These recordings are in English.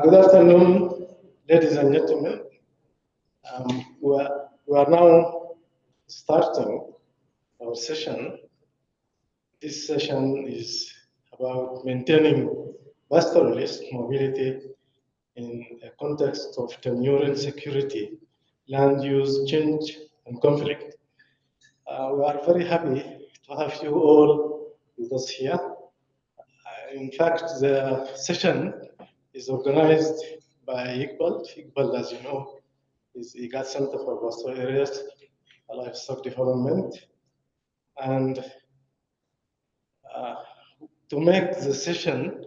Good afternoon, ladies and gentlemen. We are now starting our session. This session is about maintaining pastoralist mobility in a context of tenure insecurity, land use change, and conflict. We are very happy to have you all with us here. In fact, the session is organized by ICPALD. ICPALD, as you know, is IGAD Centre for Pastoral Areas, Livestock Development. And to make the session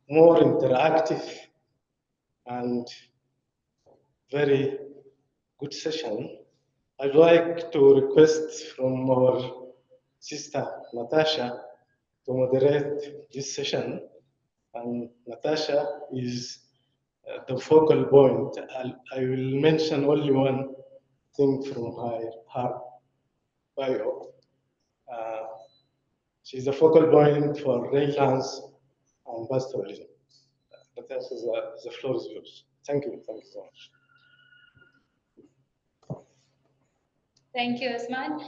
more interactive and very good session, I'd like to request from our sister, Natasha, to moderate this session. And Natasha is the focal point. I will mention only one thing from her bio. She's the focal point for drylands and pastoralism. Natasha, the floor is yours. Thank you so much. Thank you, Osman.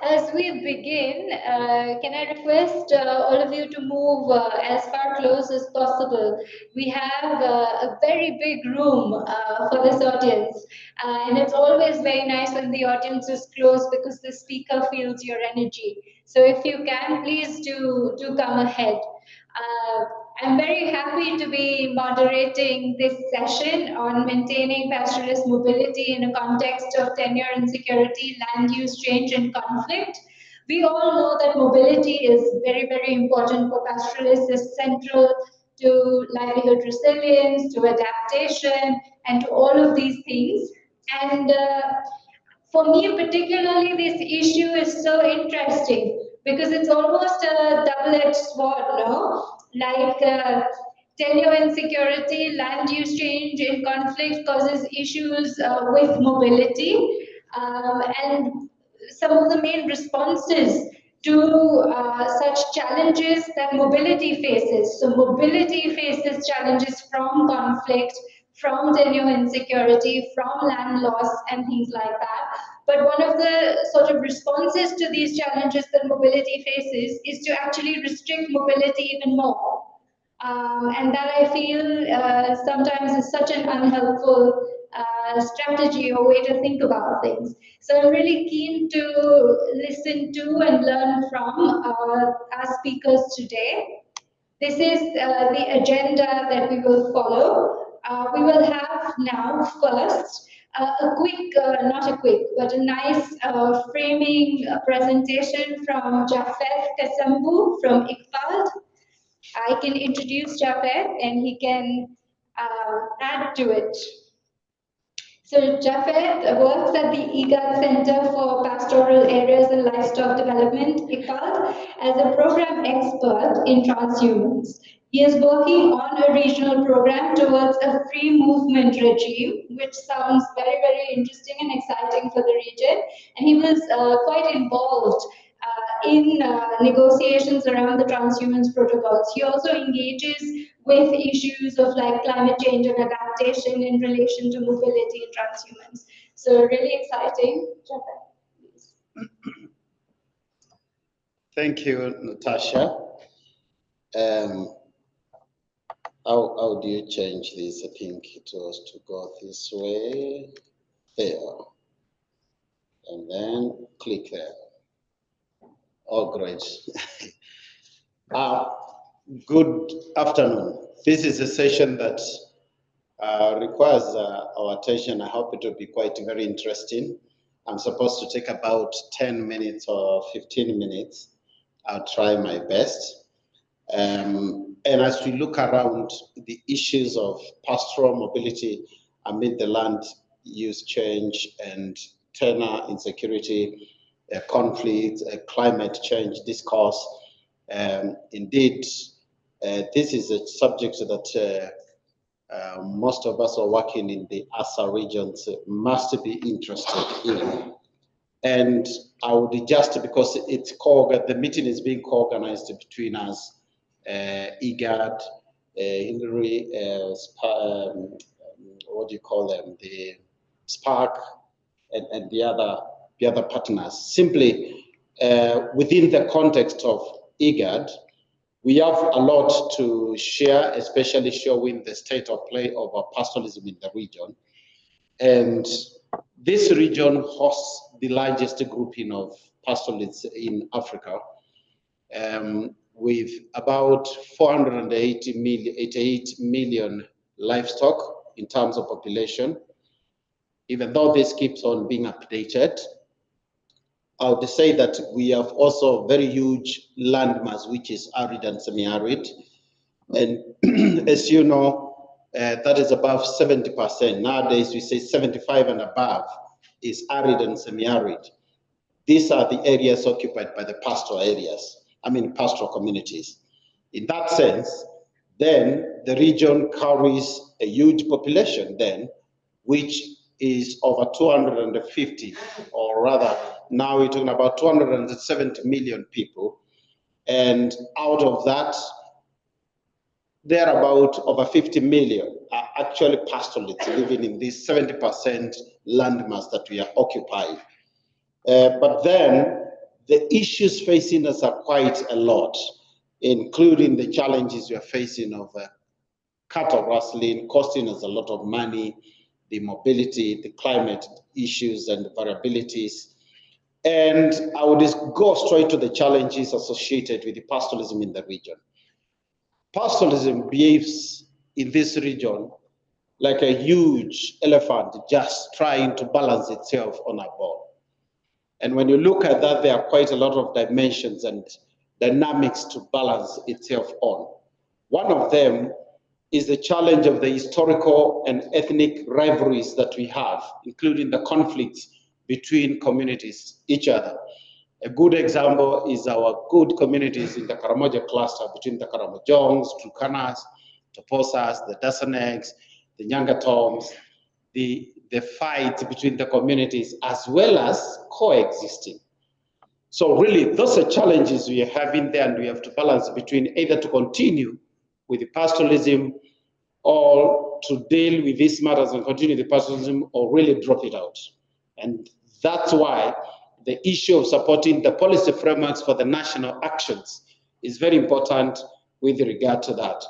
As we begin, can I request all of you to move as far close as possible? We have a very big room for this audience, and it's always very nice when the audience is close because the speaker feels your energy. So if you can, please do come ahead. I'm very happy to be moderating this session on maintaining pastoralist mobility in a context of tenure insecurity, land use change, and conflict. We all know that mobility is very, very important for pastoralists. It's central to livelihood resilience, to adaptation, and to all of these things. And for me particularly, this issue is so interesting because it's almost a double-edged sword, no? Like tenure insecurity, land use change in conflict causes issues with mobility, and some of the main responses to such challenges that mobility faces. So mobility faces challenges from conflict, from tenure insecurity, from land loss, and things like that. But one of the sort of responses to these challenges that mobility faces is to actually restrict mobility even more. And that I feel sometimes is such an unhelpful strategy or way to think about things. So I'm really keen to listen to and learn from our speakers today. This is the agenda that we will follow. We will have now first a quick, not a quick, but a nice framing presentation from Jafet Kasambu from ICPALD. I can introduce Jafet and he can add to it. So Jafet works at the IGAD Centre for Pastoral Areas and Livestock Development, ICPALD, as a program expert in transhumance. He is working on a regional program towards a free movement regime, which sounds very, very interesting and exciting for the region. And he was quite involved in negotiations around the transhumance protocols. He also engages with issues of like climate change and adaptation in relation to mobility and transhumance. So really exciting. Thank you, Natasha. How do you change this? I think it was to go this way, there, and then click there. Oh, great. Good afternoon. This is a session that requires our attention. I hope it will be quite very interesting. I'm supposed to take about 10 minutes or 15 minutes. I'll try my best. And as we look around the issues of pastoral mobility amid the land use change and tenure insecurity, conflict, climate change discourse, Indeed, this is a subject that most of us are working in the ASA regions must be interested in. And I would just, because it's the meeting is being co-organized between us, IGAD, ILRI, what do you call them, the Spark, and the other partners. Simply, within the context of IGAD, we have a lot to share, especially showing the state of play of our pastoralism in the region. And this region hosts the largest grouping of pastoralists in Africa, with about 488 million livestock in terms of population. Even though this keeps on being updated, I would say that we have also very huge landmass, which is arid and semi-arid. And as you know, that is above 70%. Nowadays, we say 75 and above is arid and semi-arid. These are the areas occupied by the pastoral areas, pastoral communities. In that sense, then the region carries a huge population then, which is over 250, or rather, now we're talking about 270 million people. And out of that, thereabout over 50 million are actually pastoralists living in this 70% landmass that we are occupying. But then the issues facing us are quite a lot, including the challenges we are facing of cattle rustling, costing us a lot of money, the mobility, the climate issues and the variabilities. And I would just go straight to the challenges associated with the pastoralism in the region. Pastoralism behaves in this region like a huge elephant just trying to balance itself on a ball. And when you look at that, there are quite a lot of dimensions and dynamics to balance itself on. One of them is the challenge of the historical and ethnic rivalries that we have, including the conflicts between communities, each other. A good example is our good communities in the Karamoja cluster between the Karamojongs, Turkanas, Toposas, the Dasanegs, the Nyangatoms, the fight between the communities as well as coexisting. So really, those are challenges we are having there, and we have to balance between either to continue with the pastoralism or to deal with these matters and continue the pastoralism or really drop it out. And that's why the issue of supporting the policy frameworks for the national actions is very important with regard to that.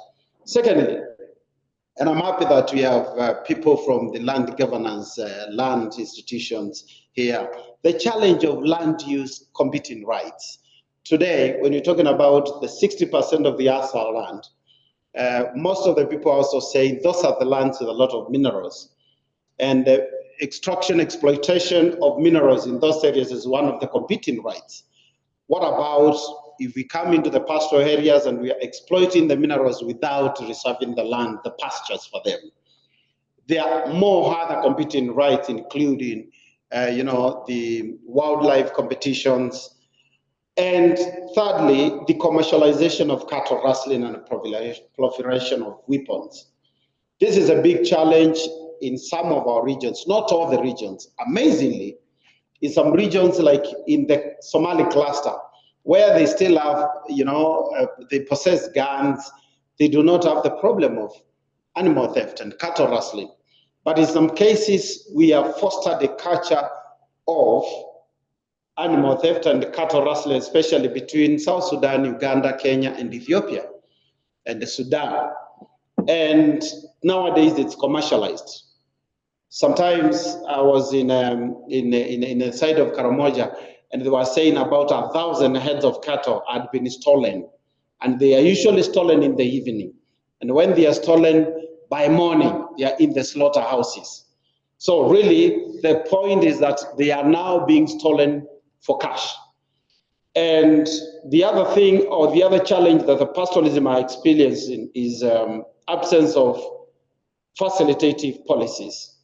Secondly, and I'm happy that we have people from the land governance, land institutions here, the challenge of land use competing rights. Today, when you're talking about the 60% of the ASA land, most of the people are also saying those are the lands with a lot of minerals. And the extraction, exploitation of minerals in those areas is one of the competing rights. What about if we come into the pastoral areas and we are exploiting the minerals without reserving the land, the pastures for them? There are more other competing rights, including, the wildlife competitions. And thirdly, the commercialization of cattle rustling and proliferation of weapons. This is a big challenge in some of our regions, not all the regions. Amazingly, in some regions like in the Somali cluster, where they still have, they possess guns, they do not have the problem of animal theft and cattle rustling. But in some cases, we have fostered a culture of animal theft and cattle rustling, especially between South Sudan, Uganda, Kenya, and Ethiopia, and the Sudan. And nowadays, it's commercialized. Sometimes I was in the side of Karamoja, and they were saying about 1,000 heads of cattle had been stolen, and they are usually stolen in the evening. And when they are stolen by morning, they are in the slaughterhouses. So really, the point is that they are now being stolen for cash. And the other thing, or the other challenge that the pastoralism are experiencing is absence of facilitative policies.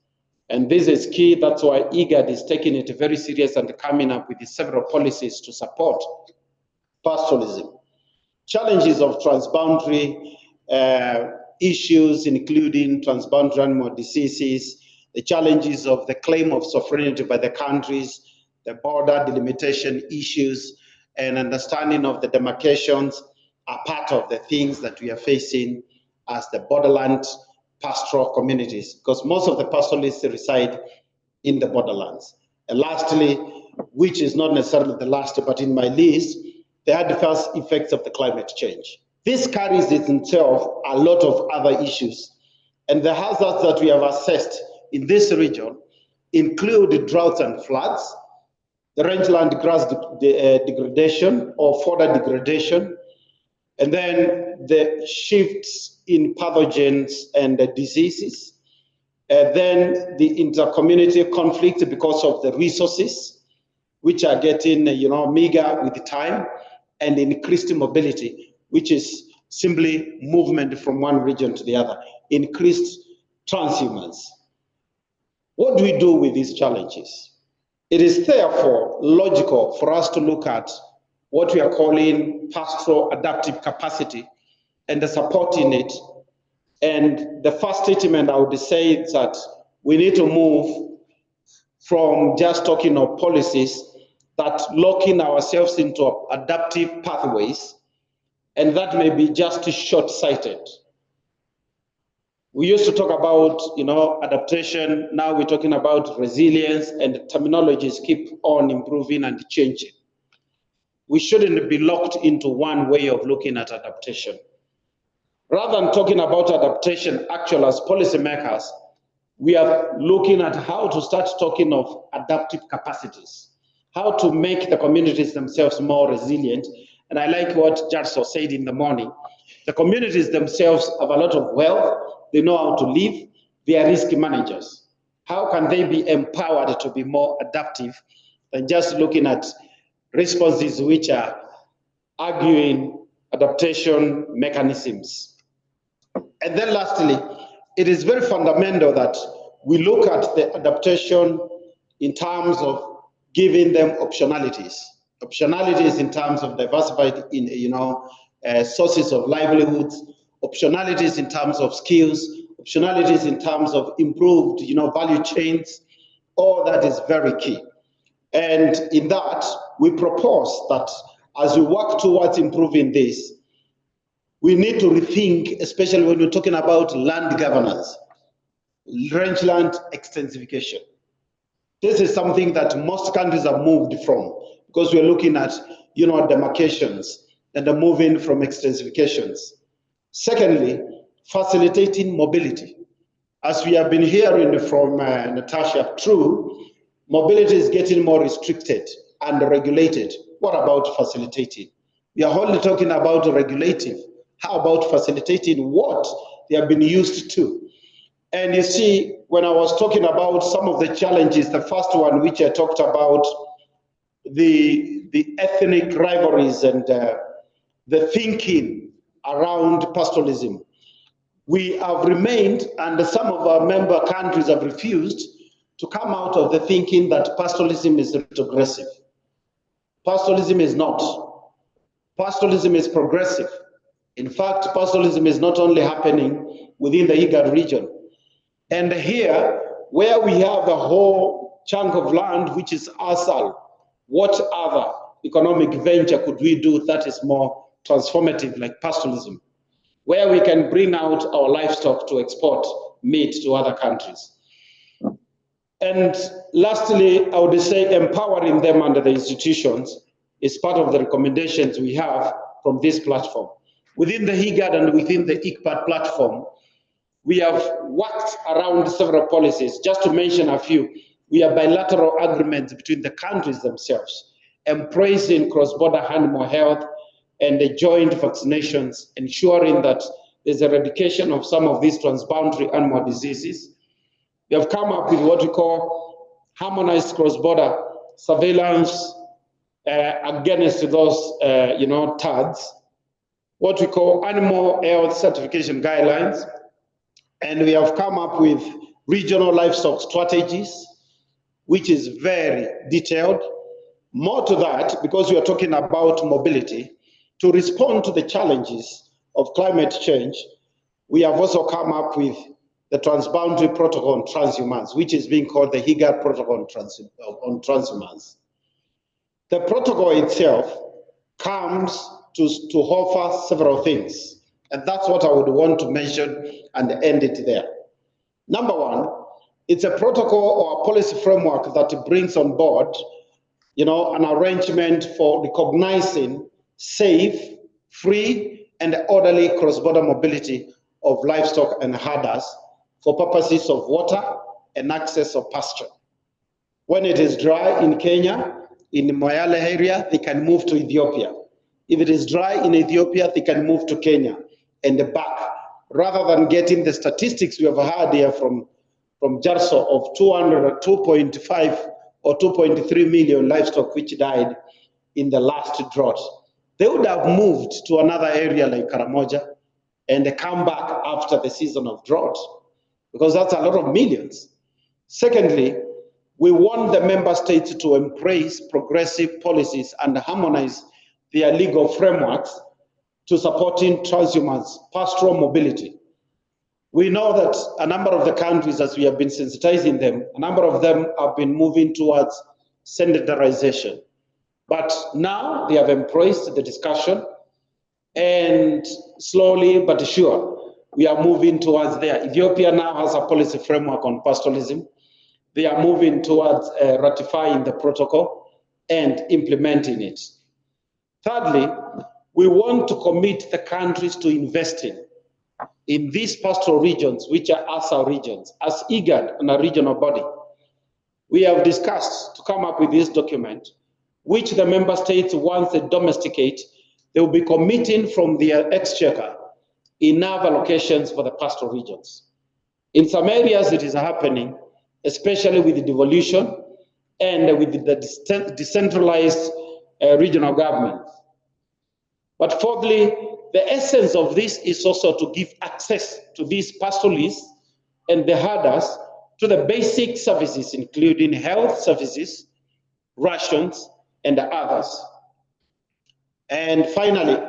And this is key. That's why IGAD is taking it very serious and coming up with several policies to support pastoralism. challenges of transboundary issues, including transboundary animal diseases, the challenges of the claim of sovereignty by the countries, the border delimitation issues, and understanding of the demarcations are part of the things that we are facing as the borderland pastoral communities, because most of the pastoralists reside in the borderlands. And lastly, which is not necessarily the last, but in my list, the adverse effects of the climate change. This carries in itself a lot of other issues, and the hazards that we have assessed in this region include droughts and floods, the rangeland grass degradation or further degradation, and then the shifts in pathogens and diseases, then the inter-community conflict because of the resources, which are getting meager with time, and increased mobility, which is simply movement from one region to the other, increased transhumance. What do we do with these challenges? It is therefore logical for us to look at what we are calling pastoral adaptive capacity and the support in it. And the first statement I would say is that we need to move from just talking of policies that locking ourselves into adaptive pathways, and that may be just short-sighted. We used to talk about, adaptation. Now we're talking about resilience, and the terminologies keep on improving and changing. We shouldn't be locked into one way of looking at adaptation. Rather than talking about adaptation, actually, as policymakers, we are looking at how to start talking of adaptive capacities, how to make the communities themselves more resilient. And I like what Jarso said in the morning. The communities themselves have a lot of wealth. They know how to live. They are risk managers. How can they be empowered to be more adaptive than just looking at responses which are arguing adaptation mechanisms? And then lastly, it is very fundamental that we look at the adaptation in terms of giving them optionalities. Optionalities in terms of diversified sources of livelihoods, optionalities in terms of skills, optionalities in terms of improved value chains. All that is very key. And in that, we propose that as we work towards improving this, we need to rethink, especially when we're talking about land governance, rangeland extensification. This is something that most countries have moved from, because we're looking at demarcations and the moving from extensifications. Secondly, facilitating mobility. As we have been hearing from Natasha, true, mobility is getting more restricted and regulated. What about facilitating? We are only talking about regulative. How about facilitating what they have been used to? And you see, when I was talking about some of the challenges, the first one which I talked about, the ethnic rivalries and the thinking around pastoralism, we have remained, and some of our member countries have refused to come out of the thinking that pastoralism is retrogressive. Pastoralism is not. Pastoralism is progressive. In fact, pastoralism is not only happening within the IGAD region. And here, where we have a whole chunk of land, which is ASAL, what other economic venture could we do that is more transformative, like pastoralism, where we can bring out our livestock to export meat to other countries? And lastly, I would say empowering them under the institutions is part of the recommendations we have from this platform. Within the IGAD and within the ICPALD platform, we have worked around several policies. Just to mention a few, we have bilateral agreements between the countries themselves, embracing cross-border animal health and the joint vaccinations, ensuring that there's eradication of some of these transboundary animal diseases. We have come up with what we call harmonized cross-border surveillance against those, TADs, what we call animal health certification guidelines, and we have come up with regional livestock strategies, which is very detailed. More to that, because we are talking about mobility, To respond to the challenges of climate change, we have also come up with the Transboundary Protocol on Transhumance, which is being called the IGAD Protocol on Transhumance. The protocol itself comes to offer several things, and that's what I would want to mention and end it there. Number one, it's a protocol or a policy framework that brings on board, an arrangement for recognizing safe, free, and orderly cross-border mobility of livestock and herders for purposes of water and access of pasture. When it is dry in Kenya, in the Moyale area, they can move to Ethiopia. If it is dry in Ethiopia, they can move to Kenya and back, rather than getting the statistics we have had here from JARSO of 2.5 or 2.3 million livestock which died in the last drought. They would have moved to another area like Karamoja and come back after the season of drought, because that's a lot of millions. Secondly, we want the member states to embrace progressive policies and harmonize their legal frameworks to supporting transhumance, pastoral mobility. We know that a number of the countries, as we have been sensitizing them, a number of them have been moving towards standardization. But now they have embraced the discussion, and slowly but sure, we are moving towards there. Ethiopia now has a policy framework on pastoralism. They are moving towards ratifying the protocol and implementing it. Thirdly, we want to commit the countries to investing in these pastoral regions, which are ASA regions, as IGAD and a regional body. We have discussed to come up with this document, which the member states, once they domesticate, they will be committing from their exchequer enough allocations for the pastoral regions. In some areas it is happening, especially with the devolution and with the decentralized regional governments. But fourthly, the essence of this is also to give access to these pastoralists and the herders to the basic services, including health services, rations, and others. And finally,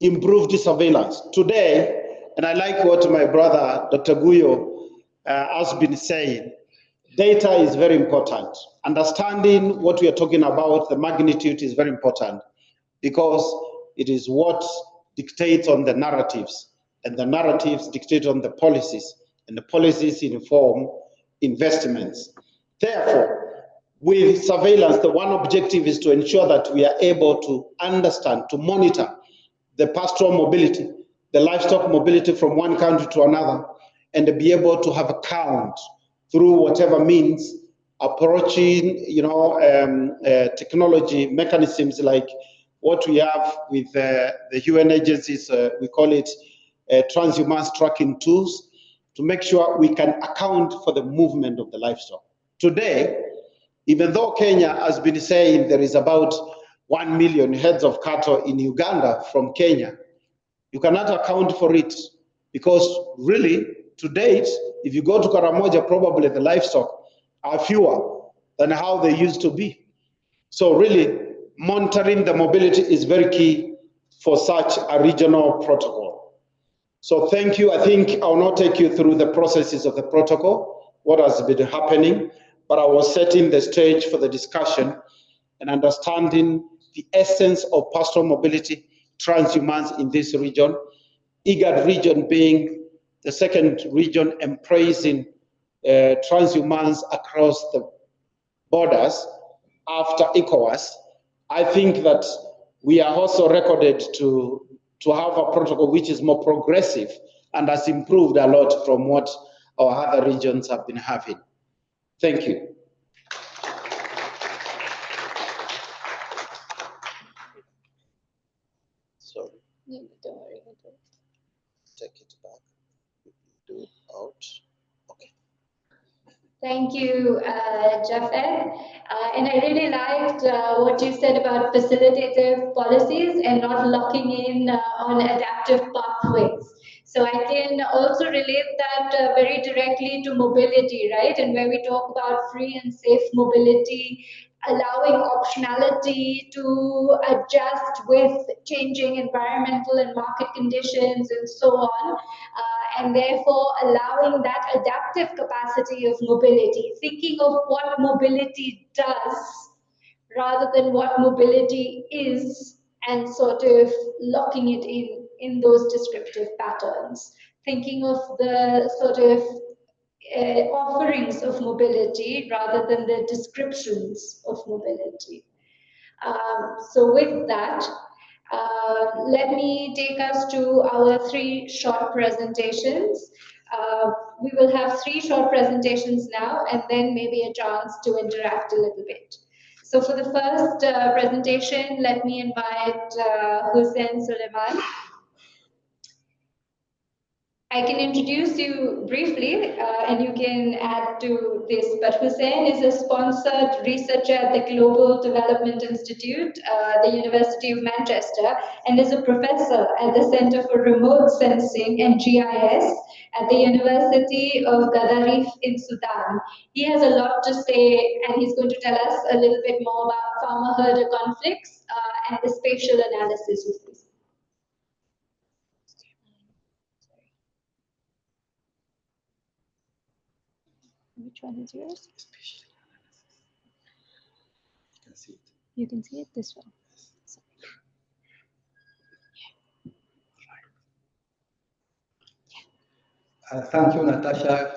improved surveillance. Today, and I like what my brother, Dr. Guyo, has been saying, data is very important. Understanding what we are talking about, the magnitude is very important, because it is what dictates on the narratives, and the narratives dictate on the policies, and the policies inform investments. Therefore, with surveillance, the one objective is to ensure that we are able to understand, to monitor the pastoral mobility, the livestock mobility from one country to another, and to be able to have a count through whatever means, approaching, technology mechanisms like what we have with the UN agencies. We call it transhumance tracking tools, to make sure we can account for the movement of the livestock. Today, even though Kenya has been saying there is about 1 million heads of cattle in Uganda from Kenya, you cannot account for it, because really, to date, if you go to Karamoja, probably the livestock are fewer than how they used to be. So really, monitoring the mobility is very key for such a regional protocol. So thank you. I think I'll not take you through the processes of the protocol, what has been happening, but I was setting the stage for the discussion and understanding the essence of pastoral mobility, transhumance in this region, IGAD region being the second region embracing transhumance across the borders after ECOWAS. I think that we are also recorded to have a protocol which is more progressive and has improved a lot from what our other regions have been having. Thank you. So, no, don't worry. take it back. Do it out. Okay. Thank you, Jafet. And I really liked what you said about facilitative policies and not locking in on adaptive pathways. So I can also relate that very directly to mobility, right? And where we talk about free and safe mobility allowing optionality to adjust with changing environmental and market conditions and so on, and therefore allowing that adaptive capacity of mobility, thinking of what mobility does rather than what mobility is, and sort of locking it in those descriptive patterns, thinking of the sort of offerings of mobility rather than the descriptions of mobility. So with that, let me take us to our 3 short presentations. We will have 3 short presentations now, and then maybe a chance to interact a little bit. So for the first presentation, let me invite Hussein Suleiman. I can introduce you briefly, and you can add to this, but Hussein is a sponsored researcher at the Global Development Institute, the University of Manchester, and is a professor at the Centre for Remote Sensing and GIS at the University of Gadarif in Sudan. He has a lot to say, and he's going to tell us a little bit more about farmer-herder conflicts and the spatial analysis of this. Which one is yours? You can see it. You can see it this one. Thank you, Natasha.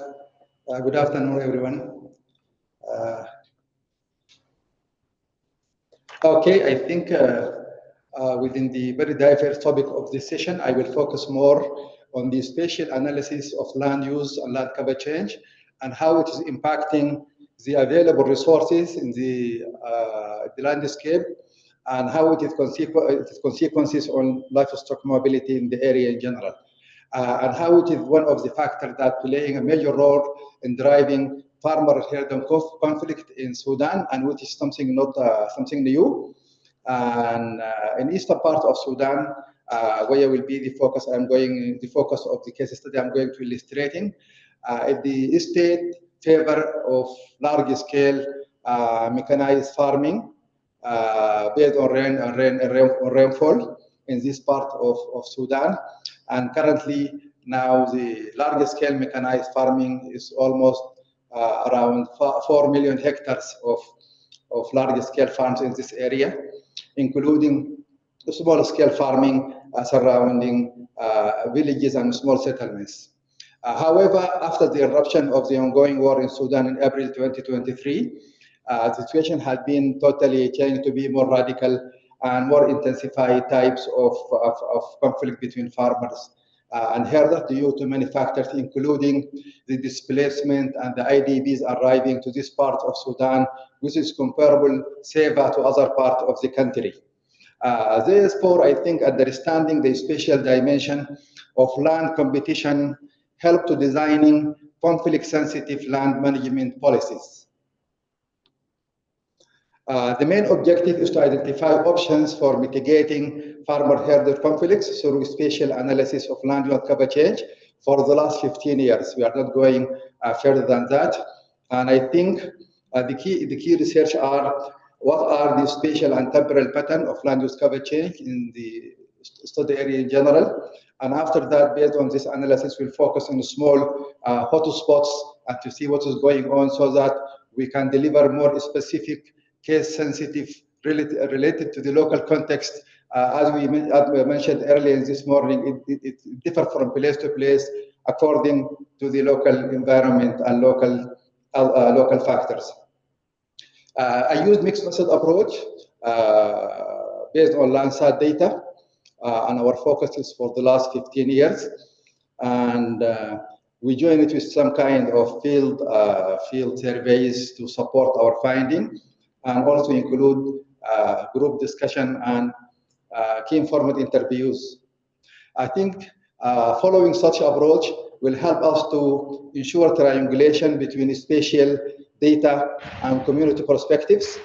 Good afternoon, everyone. Okay, I think within the very diverse topic of this session, I will focus more on the spatial analysis of land use and land cover change and how it is impacting the available resources in the landscape and how it is consequences on livestock mobility in the area in general. And how it is one of the factors that playing a major role in driving farmer-herder conflict in Sudan, and which is something not something new. And in eastern part of Sudan, where will be the focus, the focus of the case study I'm going to illustrating. The state favor of large-scale mechanized farming based on rainfall in this part of Sudan. And currently, now the largest scale mechanized farming is almost around 4 million hectares of large scale farms in this area, including small scale farming surrounding villages and small settlements. However, after the eruption of the ongoing war in Sudan in April 2023, the situation has been totally changed to be more radical and more intensified types of conflict between farmers and herders due to many factors, including the displacement and the IDPs arriving to this part of Sudan, which is comparable, safer to other parts of the country. Therefore, I think understanding the spatial dimension of land competition help to designing conflict-sensitive land management policies. The main objective is to identify options for mitigating farmer-herder conflicts through spatial analysis of land use cover change for the last 15 years. We are not going further than that. And I think the key research are what are the spatial and temporal pattern of land use cover change in the study area in general. And after that, based on this analysis, we'll focus on small hotspots and to see what is going on so that we can deliver more specific case sensitive related to the local context. As we mentioned earlier this morning, it differs from place to place according to the local environment and local factors. I use mixed method approach based on Landsat data, and our focus is for the last 15 years. And we join it with some kind of field surveys to support our finding, and also include group discussion and key informed interviews. I think following such approach will help us to ensure triangulation between spatial data and community perspectives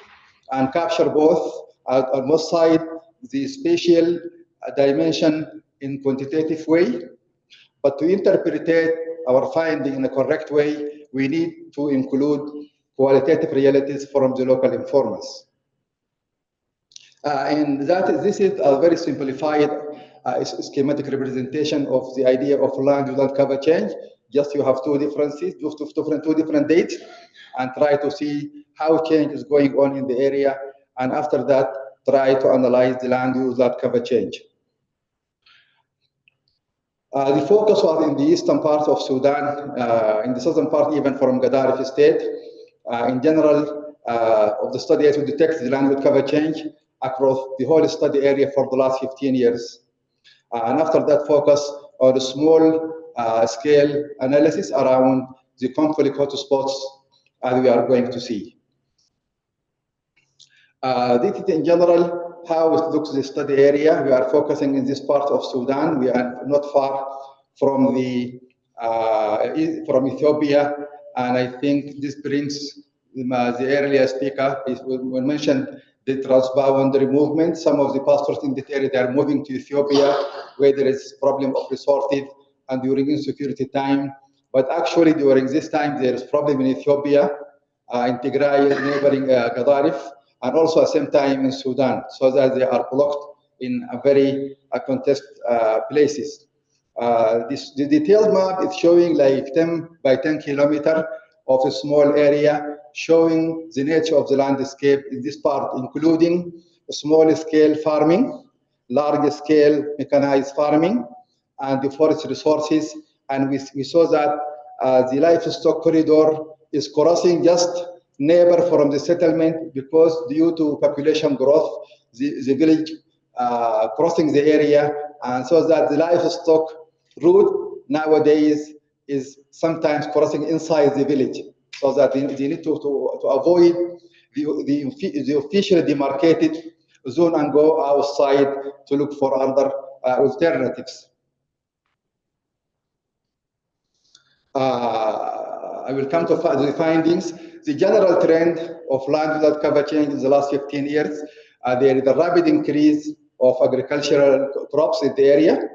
and capture both on both sides the spatial dimension in quantitative way. But to interpret our finding in a correct way, we need to include qualitative realities from the local informants. This is a very simplified schematic representation of the idea of land use land cover change. Just you have two different dates, and try to see how change is going on in the area, and after that try to analyze the land use land cover change. The focus was in the eastern part of Sudan, in the southern part even from Gaddafi state. In general, of the study to detect the land use cover change across the whole study area for the last 15 years. And after that, focus on the small scale analysis around the conflict hotspots as we are going to see. This is in general how it looks the study area. We are focusing in this part of Sudan. We are not far from from Ethiopia, and I think this brings the earlier speaker we mentioned the transboundary movement. Some of the pastors in this area, they are moving to Ethiopia where there is problem of resources and during insecurity time. But actually during this time, there is problem in Ethiopia, in Tigray, neighboring Gaddarif, and also at the same time in Sudan, so that they are blocked in a very contested places. The detailed map is showing like 10 by 10 kilometers of a small area, showing the nature of the landscape in this part, including small-scale farming, large-scale mechanized farming, and the forest resources. And we saw that the livestock corridor is crossing just neighbor from the settlement, because due to population growth, the village crossing the area, and so that the livestock route nowadays is sometimes crossing inside the village, so that they need to avoid the officially demarcated zone and go outside to look for other alternatives. I will come to the findings. The general trend of land use cover change in the last 15 years, there is a rapid increase of agricultural crops in the area.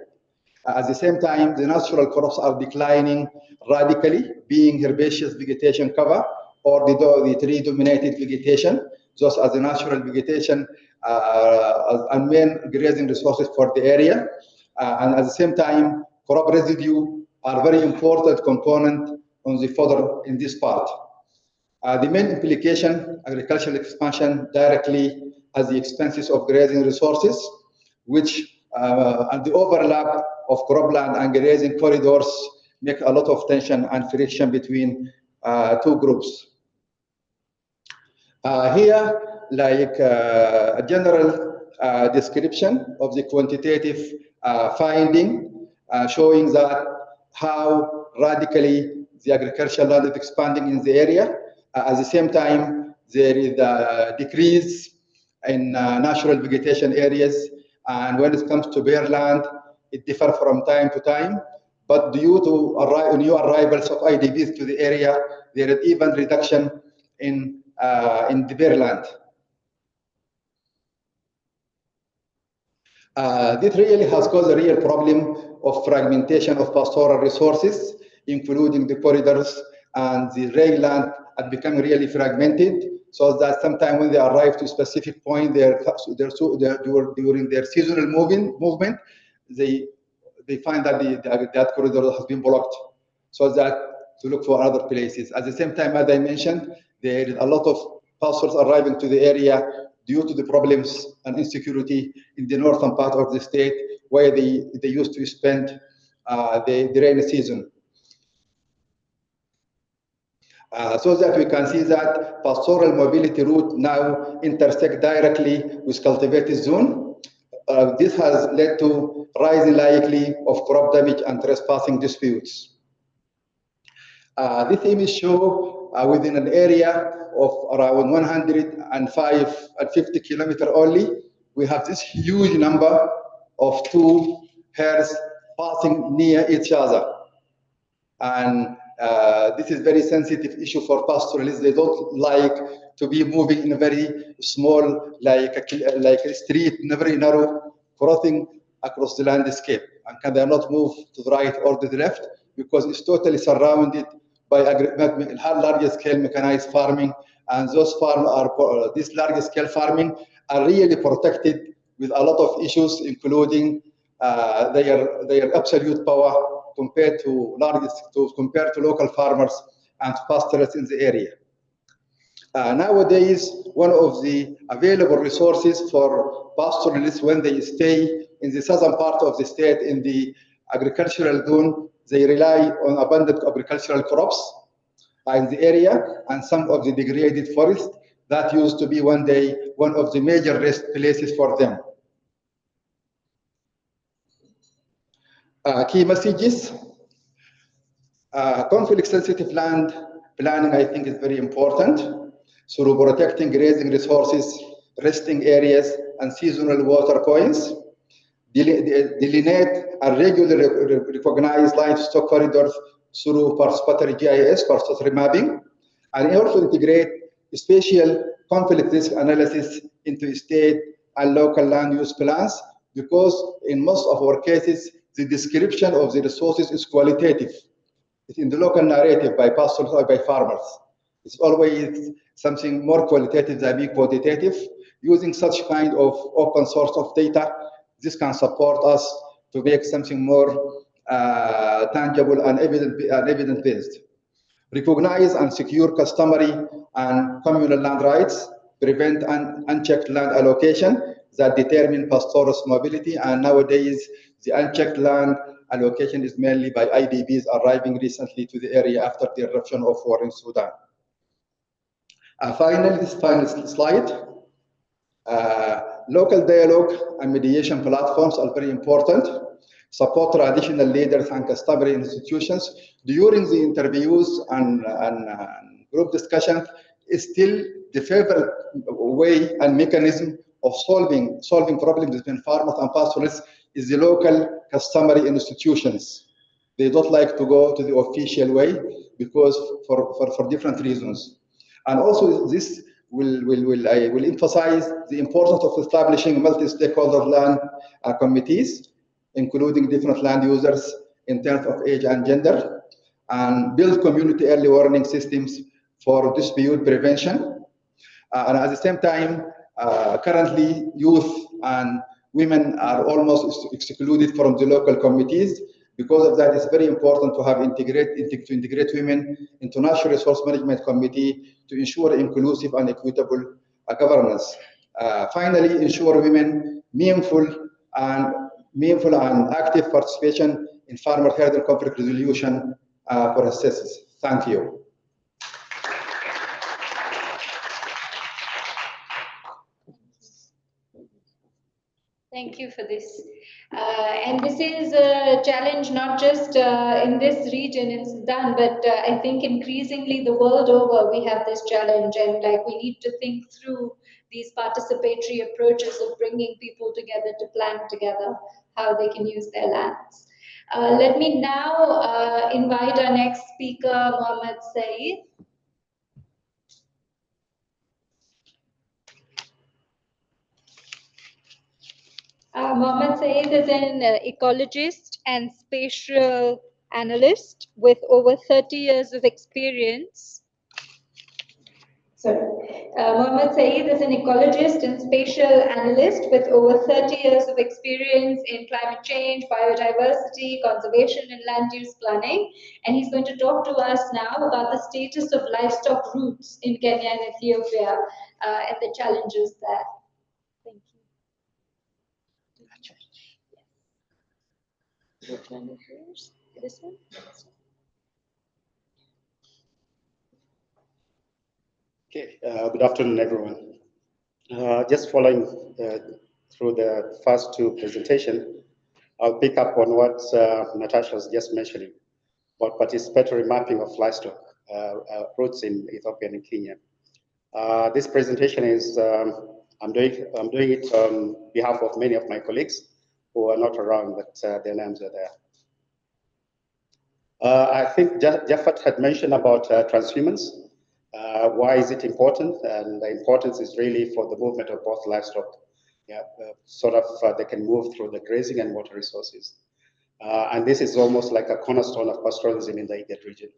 At the same time, the natural crops are declining radically, being herbaceous vegetation cover or the tree-dominated vegetation, just as the natural vegetation and main grazing resources for the area. And at the same time, crop residue are very important component on the fodder in this part. The main implication, agricultural expansion directly at the expenses of grazing resources, which and the overlap of cropland and grazing corridors make a lot of tension and friction between two groups. Here, like a general description of the quantitative finding, showing that how radically the agricultural land is expanding in the area. At the same time, there is a decrease in natural vegetation areas, and when it comes to bare land, it differs from time to time. But due to new arrivals of IDPs to the area, there is even reduction in the bare land. This really has caused a real problem of fragmentation of pastoral resources, including the corridors and the rangeland are becoming really fragmented, so that sometimes when they arrive to a specific point, during their seasonal movement, they find that that corridor has been blocked, so that to look for other places. At the same time, as I mentioned, there is a lot of pastors arriving to the area due to the problems and insecurity in the northern part of the state, where they used to spend the rainy season. So that we can see that pastoral mobility route now intersect directly with cultivated zone. This has led to rising likely of crop damage and trespassing disputes. This image shows within an area of around 150 kilometers only, we have this huge number of two herds passing near each other. And this is very sensitive issue for pastoralists. They don't like to be moving in a very small, like a street, very narrow, crossing across the landscape. And cannot move to the right or to the left because it's totally surrounded by large-scale mechanized farming, and those this large-scale farming are really protected with a lot of issues, including their absolute power compared to local farmers and pastoralists in the area. Nowadays, one of the available resources for pastoralists when they stay in the southern part of the state in the agricultural zone, they rely on abundant agricultural crops in the area and some of the degraded forest that used to be one day one of the major rest places for them. Key messages. Conflict-sensitive land planning, I think, is very important. Through protecting grazing resources, resting areas, and seasonal water points. Delineate and regularly recognize livestock corridors through participatory GIS, participatory mapping, and also integrate spatial conflict risk analysis into state and local land use plans, because in most of our cases, the description of the resources is qualitative. It's in the local narrative by pastoralists or by farmers. It's always something more qualitative than being quantitative. Using such kind of open source of data, this can support us to make something more tangible and evidence-based. Recognize and secure customary and communal land rights, prevent unchecked land allocation that determine pastoralist mobility, and nowadays the unchecked land allocation is mainly by IDPs arriving recently to the area after the eruption of war in Sudan. Finally, this final slide. Local dialogue and mediation platforms are very important. Support traditional leaders and customary institutions during the interviews and group discussions is still the favorite way and mechanism of solving problems between farmers and pastoralists is the local customary institutions. They don't like to go to the official way because for different reasons. And also this will emphasize the importance of establishing multi-stakeholder land committees, including different land users in terms of age and gender, and build community early warning systems for dispute prevention. And at the same time, currently youth and women are almost excluded from the local committees. Because of that, it's very important to have integrate women into National Resource Management Committee to ensure inclusive and equitable governance. Finally, ensure women meaningful and active participation in farmer-herding conflict resolution processes. Thank you. Thank you for this. And this is a challenge not just in this region in Sudan, but I think increasingly the world over we have this challenge, and like we need to think through these participatory approaches of bringing people together to plan together how they can use their lands. Let me now invite our next speaker, Mohammed Saeed. Mohammed Saeed is an ecologist and spatial analyst with over 30 years of experience. Mohammed Saeed is an ecologist and spatial analyst with over 30 years of experience in climate change, biodiversity, conservation, and land use planning. And he's going to talk to us now about the status of livestock routes in Kenya and Ethiopia and the challenges there. Thank you. Which one is yours? This one? Okay, good afternoon, everyone. Just following through the first two presentations, I'll pick up on what Natasha was just mentioning about participatory mapping of livestock routes in Ethiopia and Kenya. This presentation is, I'm doing it on behalf of many of my colleagues who are not around, but their names are there. I think Jafat had mentioned about transhumance. Why is it important? And the importance is really for the movement of both livestock. Yeah, they can move through the grazing and water resources. And this is almost like a cornerstone of pastoralism in the IGAD region.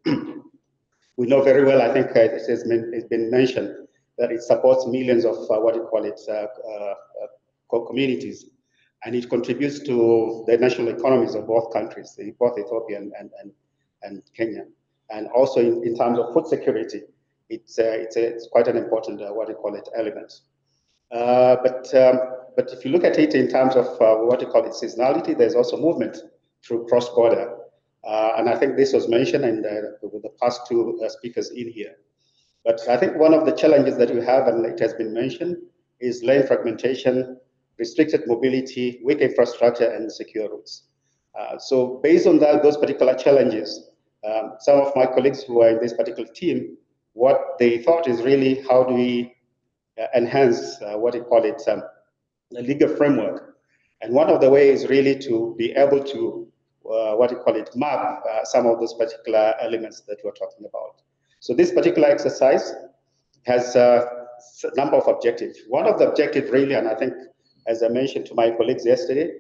We know very well, I think it's been mentioned, that it supports millions of communities, and it contributes to the national economies of both countries, both Ethiopia and Kenya. And also in terms of food security, it's quite an important element. But if you look at it in terms of seasonality, there's also movement through cross-border. And I think this was mentioned with the past two speakers in here. But I think one of the challenges that we have, and it has been mentioned, is land fragmentation, restricted mobility, weak infrastructure, and secure routes. So based on those particular challenges, some of my colleagues who are in this particular team, what they thought is really how do we enhance the legal framework. And one of the ways really to be able to map some of those particular elements that we're talking about. So this particular exercise has a number of objectives. One of the objectives really, and I think as I mentioned to my colleagues yesterday,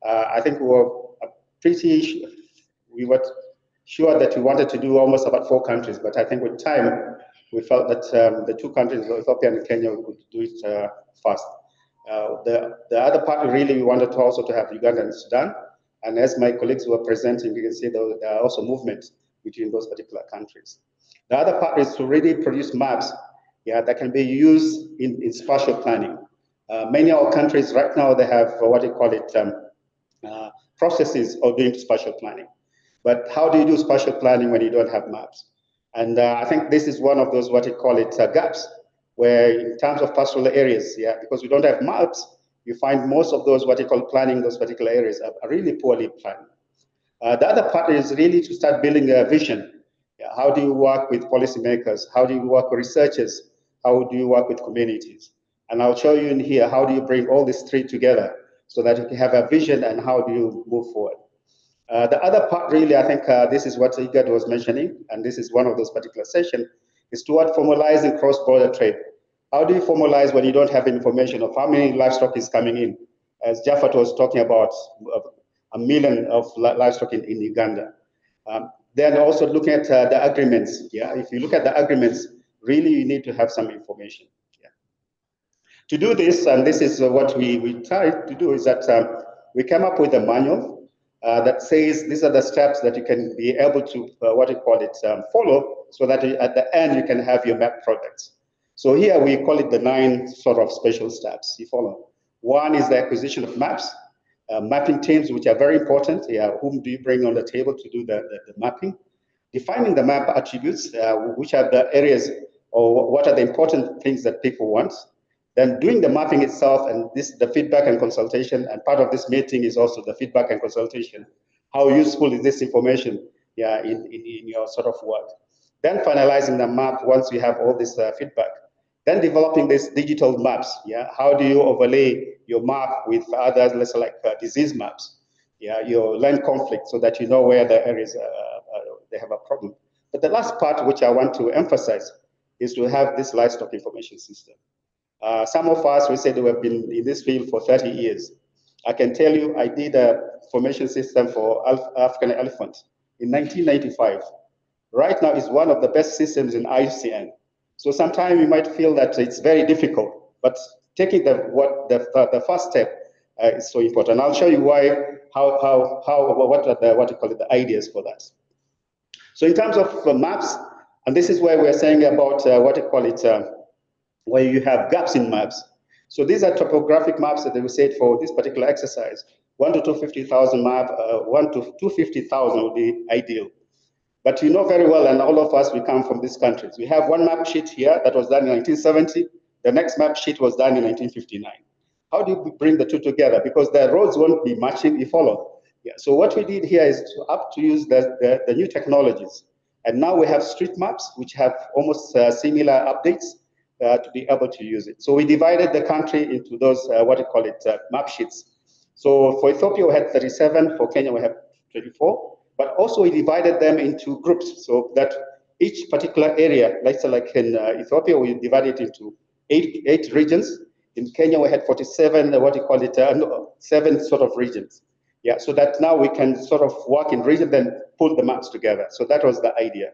I think we were sure that we wanted to do almost about 4 countries, but I think with time, we felt that the 2 countries, Ethiopia and Kenya, we could do it fast. The other part, really, we wanted to also to have Uganda and Sudan. And as my colleagues were presenting, you can see there are also movements between those particular countries. The other part is to really produce maps that can be used in spatial planning. Many of our countries right now, they have processes of doing spatial planning. But how do you do spatial planning when you don't have maps? And I think this is one of those gaps, where in terms of pastoral areas, because we don't have maps, you find most of those planning those particular areas are really poorly planned. The other part is really to start building a vision. How do you work with policymakers? How do you work with researchers? How do you work with communities? And I'll show you in here, how do you bring all these 3 together so that you can have a vision, and how do you move forward? The other part, really, I think this is what IGAD was mentioning, and this is one of those particular sessions, is toward formalizing cross-border trade. How do you formalize when you don't have information of how many livestock is coming in? As Jafat was talking about, 1 million of livestock in Uganda. Then also looking at the agreements. If you look at the agreements, really you need to have some information. To do this, and this is what we tried to do, is that we came up with a manual that says these are the steps that you can be able to follow, so that at the end you can have your map products. So here we call it the 9 sort of special steps. You follow. One is the acquisition of maps, mapping teams, which are very important. Whom do you bring on the table to do the mapping? Defining the map attributes, which are the areas, or what are the important things that people want. Then doing the mapping itself, and the feedback and consultation, and part of this meeting is also the feedback and consultation. How useful is this information in your sort of work? Then finalizing the map once you have all this feedback. Then developing these digital maps. How do you overlay your map with others, let's say like disease maps? Your land conflict, so that you know where the areas they have a problem. But the last part, which I want to emphasize, is to have this livestock information system. Some of us, we said we have been in this field for 30 years. I can tell you, I did a formation system for African elephant in 1995. Right now, it's one of the best systems in ICN. So sometimes you might feel that it's very difficult, but taking the first step is so important. I'll show you why, the ideas for that. So in terms of maps, and this is where we're saying about where you have gaps in maps. So these are topographic maps that we said for this particular exercise. 1 to 250,000 map, 1 to 250,000 would be ideal. But you know very well, and all of us, we come from these countries. We have one map sheet here that was done in 1970. The next map sheet was done in 1959. How do you bring the 2 together? Because the roads won't be matching, you follow. So what we did here is to use the new technologies. And now we have street maps, which have almost similar updates to be able to use it. So we divided the country into those, map sheets. So for Ethiopia, we had 37. For Kenya, we have 24. But also we divided them into groups, so that each particular area, like in Ethiopia, we divided it into eight regions. In Kenya, we had 47, 7 sort of regions. So that now we can sort of work in region, then pull the maps together. So that was the idea.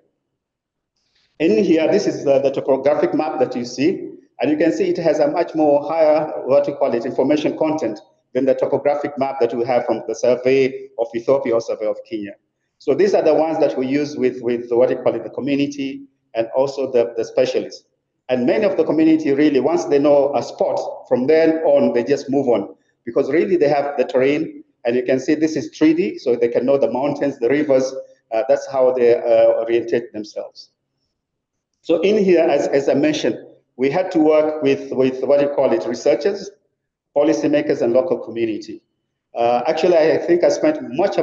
In here, this is the topographic map that you see, and you can see it has a much more higher, information content than the topographic map that we have from the survey of Ethiopia or survey of Kenya. So these are the ones that we use with the community and also the specialists. And many of the community really, once they know a spot, from then on, they just move on because really they have the terrain, and you can see this is 3D, so they can know the mountains, the rivers. That's how they orientate themselves. So in here, as I mentioned, we had to work with researchers, policymakers, and local community. Actually, I think I spent much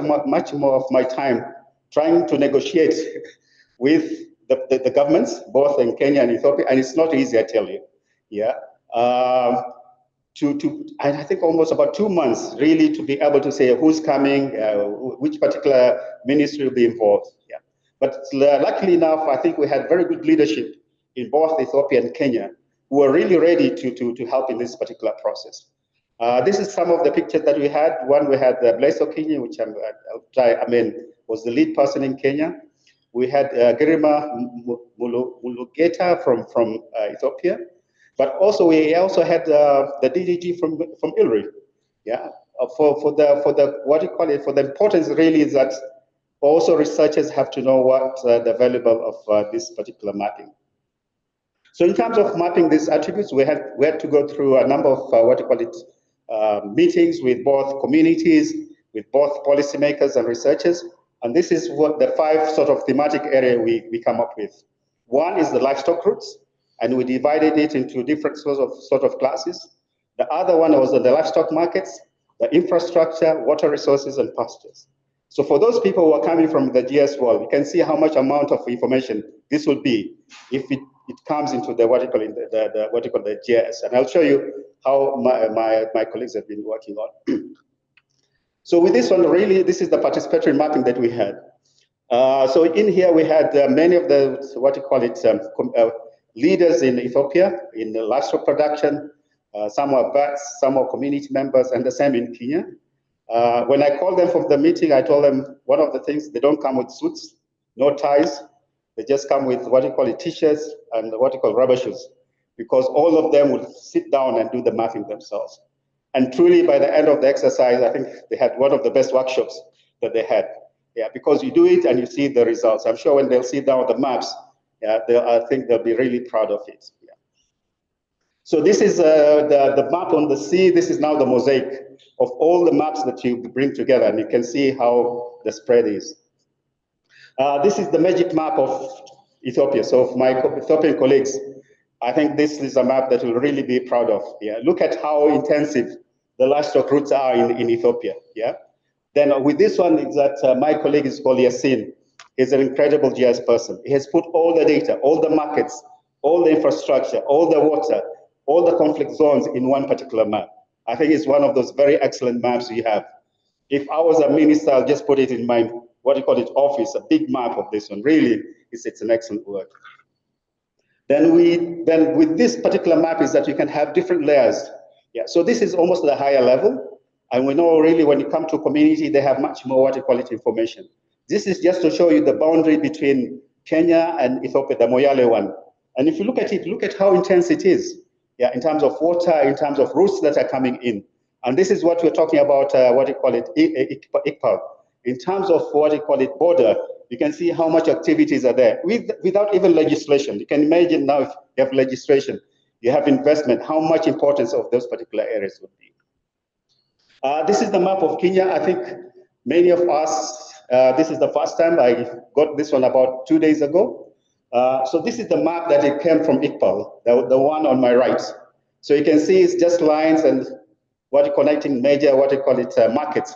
more of my time trying to negotiate with the governments, both in Kenya and Ethiopia, and it's not easy, I tell you. Yeah. I think almost about 2 months really to be able to say who's coming, which particular ministry will be involved. Yeah. But luckily enough, I think we had very good leadership in both Ethiopia and Kenya who were really ready to help in this particular process. This is some of the pictures that we had. One, we had Livestock Kenya, which was the lead person in Kenya. We had Girima Mulugeta from Ethiopia. But also we also had the DDG from ILRI, yeah. For the importance really is that also researchers have to know what the valuable of this particular mapping. So in terms of mapping these attributes, we had to go through a number of meetings with both communities, with both policymakers and researchers, and this is what the 5 sort of thematic area we come up with. One is the livestock routes, and we divided it into different sort of classes. The other one was the livestock markets, the infrastructure, water resources, and pastures. So for those people who are coming from the GS world, you can see how much amount of information this will be if it comes into the the GS. And I'll show you how my colleagues have been working on. So with this one, really, this is the participatory mapping that we had. So in here we had many of the leaders in Ethiopia in the livestock production. Some are vets, some are community members, and the same in Kenya. When I called them from the meeting, I told them one of the things, they don't come with suits, no ties. They just come with t-shirts and rubber shoes, because all of them will sit down and do the mapping themselves. And truly, by the end of the exercise, I think they had one of the best workshops that they had. Yeah, because you do it and you see the results. I'm sure when they'll see down the maps, yeah, I think they'll be really proud of it. Yeah. So this is the map on the sea. This is now the mosaic of all the maps that you bring together, and you can see how the spread is. This is the magic map of Ethiopia. So for my Ethiopian colleagues, I think this is a map that we'll really be proud of. Yeah, look at how intensive the livestock routes are in Ethiopia. Yeah. Then with this one, is that my colleague is called Yasin. He's an incredible GIS person. He has put all the data, all the markets, all the infrastructure, all the water, all the conflict zones in one particular map. I think it's one of those very excellent maps we have. If I was a minister, I'll just put it in my, office, a big map of this one. Really, it's an excellent work. Then with this particular map is that you can have different layers. Yeah, so this is almost the higher level. And we know really when you come to a community, they have much more information. This is just to show you the boundary between Kenya and Ethiopia, the Moyale one. And if you look at it, look at how intense it is. Yeah, in terms of water, in terms of routes that are coming in. And this is what we're talking about, ICPALD. In terms of border, you can see how much activities are there without even legislation. You can imagine now if you have legislation, you have investment, how much importance of those particular areas would be. This is the map of Kenya. I think many of us, this is the first time I got this one about 2 days ago. So this is the map that it came from ICPALD, the one on my right. So you can see it's just lines and connecting major, markets.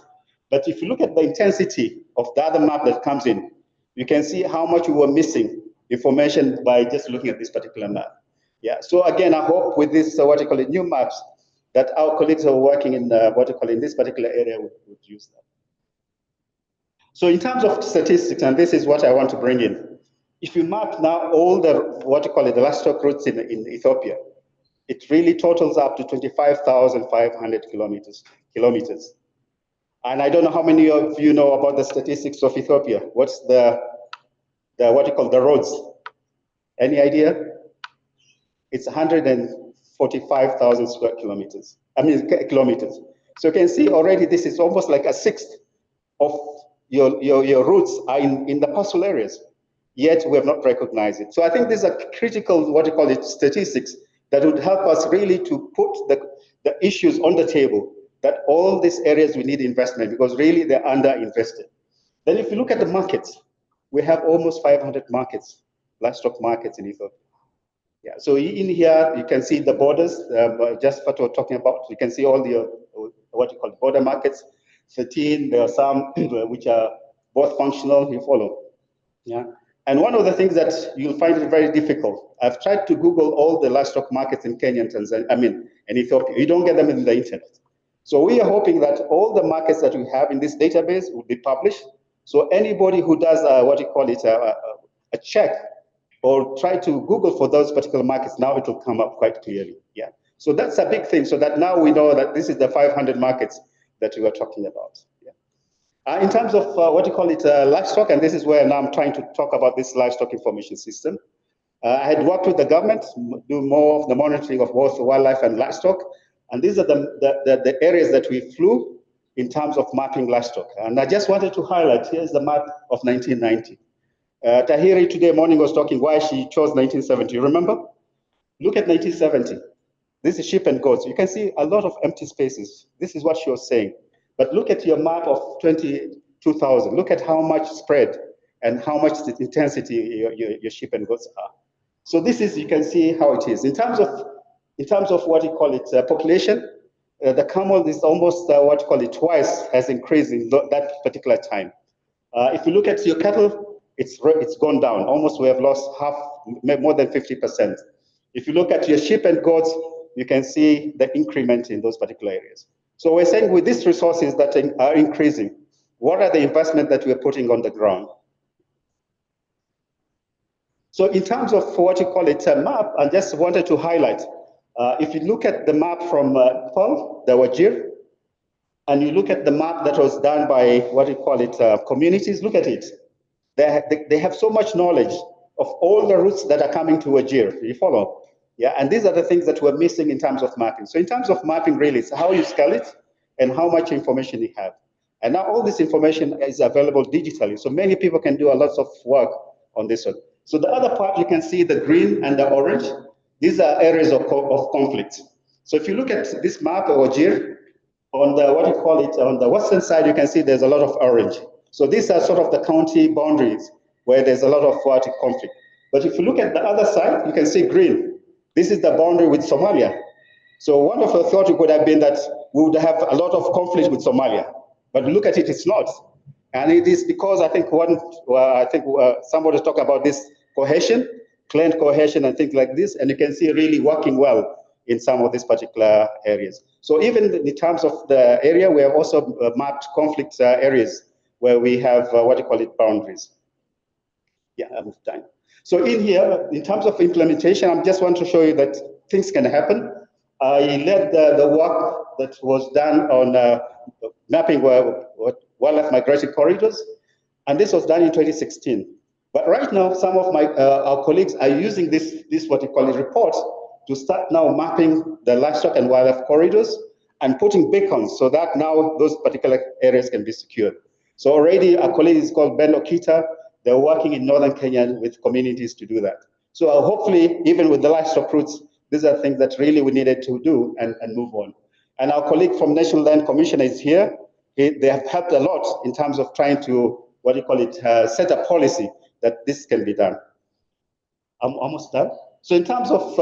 But if you look at the intensity of the other map that comes in, you can see how much we were missing information by just looking at this particular map. Yeah. So again, I hope with this new maps that our colleagues who are working in in this particular area would use that. So in terms of statistics, and this is what I want to bring in. If you map now all the the livestock routes in Ethiopia, it really totals up to 25,500 kilometers. And I don't know how many of you know about the statistics of Ethiopia. What's the roads? Any idea? It's 145,000 square kilometers. Kilometers. So you can see already this is almost like a sixth of your roots are in the pastoral areas, yet we have not recognized it. So I think these are critical, what you call it, statistics that would help us really to put the issues on the table, that all these areas we need investment because really they're underinvested. Then if you look at the markets, we have almost 500 markets, livestock markets in Ethiopia. Yeah, so in here, you can see the borders, just what we're talking about. You can see all the, what you call border markets, 13, there are some which are both functional, you follow. Yeah, and one of the things that you'll find it very difficult, I've tried to Google all the livestock markets in Kenya and Tanzania, in Ethiopia. You don't get them in the internet. So we are hoping that all the markets that we have in this database will be published. So anybody who does what you call it, a check or try to Google for those particular markets, now it will come up quite clearly. Yeah. So that's a big thing. So that now we know that this is the 500 markets that we were talking about. Yeah. In terms of what you call it, livestock, and this is where now I'm trying to talk about this livestock information system. I had worked with the government, do more of the monitoring of both wildlife and livestock. And these are the areas that we flew in terms of mapping livestock. And I just wanted to highlight, here's the map of 1990. Tahiri today morning was talking why she chose 1970. You remember? Look at 1970. This is sheep and goats. You can see a lot of empty spaces. This is what she was saying. But look at your map of 2000. Look at how much spread and how much the intensity your sheep and goats are. So this is, you can see how it is. In terms of what you call it, population, the camel is almost what you call it, twice has increased in that particular time. If you look at your cattle, it's gone down. Almost we have lost half, more than 50%. If you look at your sheep and goats, you can see the increment in those particular areas. So we're saying with these resources that are increasing, what are the investments that we're putting on the ground? So in terms of what you call it, a map, I just wanted to highlight, if you look at the map from Paul, the Wajir, and you look at the map that was done by, what you call it, communities, look at it. They have so much knowledge of all the routes that are coming to Wajir. You follow? Yeah, and these are the things that we're missing in terms of mapping. So in terms of mapping, really, it's how you scale it and how much information you have. And now all this information is available digitally. So many people can do a lot of work on this one. So the other part, you can see the green and the orange. These are areas of conflict. So if you look at this map of Wajir, on the, what you call it, on the western side, you can see there's a lot of orange. So these are sort of the county boundaries where there's a lot of conflict. But if you look at the other side, you can see green. This is the boundary with Somalia. So one of the thoughts would have been that we would have a lot of conflict with Somalia. But look at it, it's not. And it is because I think somebody talked about this cohesion, clan cohesion and things like this, and you can see really working well in some of these particular areas. So even in terms of the area, we have also mapped conflict areas where we have, what you call it, boundaries. Yeah, I'm done. So in here, in terms of implementation, I just want to show you that things can happen. I led the work that was done on mapping wildlife migratory corridors, and this was done in 2016. But right now, some of our colleagues are using this what you call it report to start now mapping the livestock and wildlife corridors and putting beacons so that now those particular areas can be secured. So already our colleague is called Ben Okita. They're working in northern Kenya with communities to do that. So hopefully, even with the livestock routes, these are things that really we needed to do and move on. And our colleague from National Land Commission is here. They have helped a lot in terms of trying to, what you call it, set a policy that this can be done. I'm almost done. So in terms of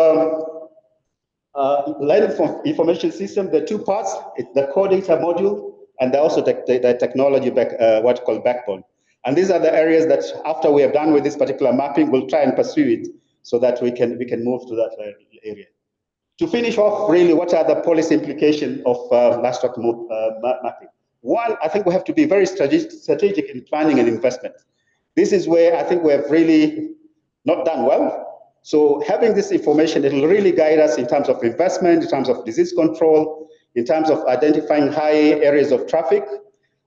land information system, the two parts, the core data module, and also the technology what you call backbone. And these are the areas that after we have done with this particular mapping, we'll try and pursue it so that we can move to that area. To finish off, really, what are the policy implications of livestock mapping? One, I think we have to be very strategic in planning and investment. This is where I think we have really not done well. So having this information, it will really guide us in terms of investment, in terms of disease control, in terms of identifying high areas of traffic.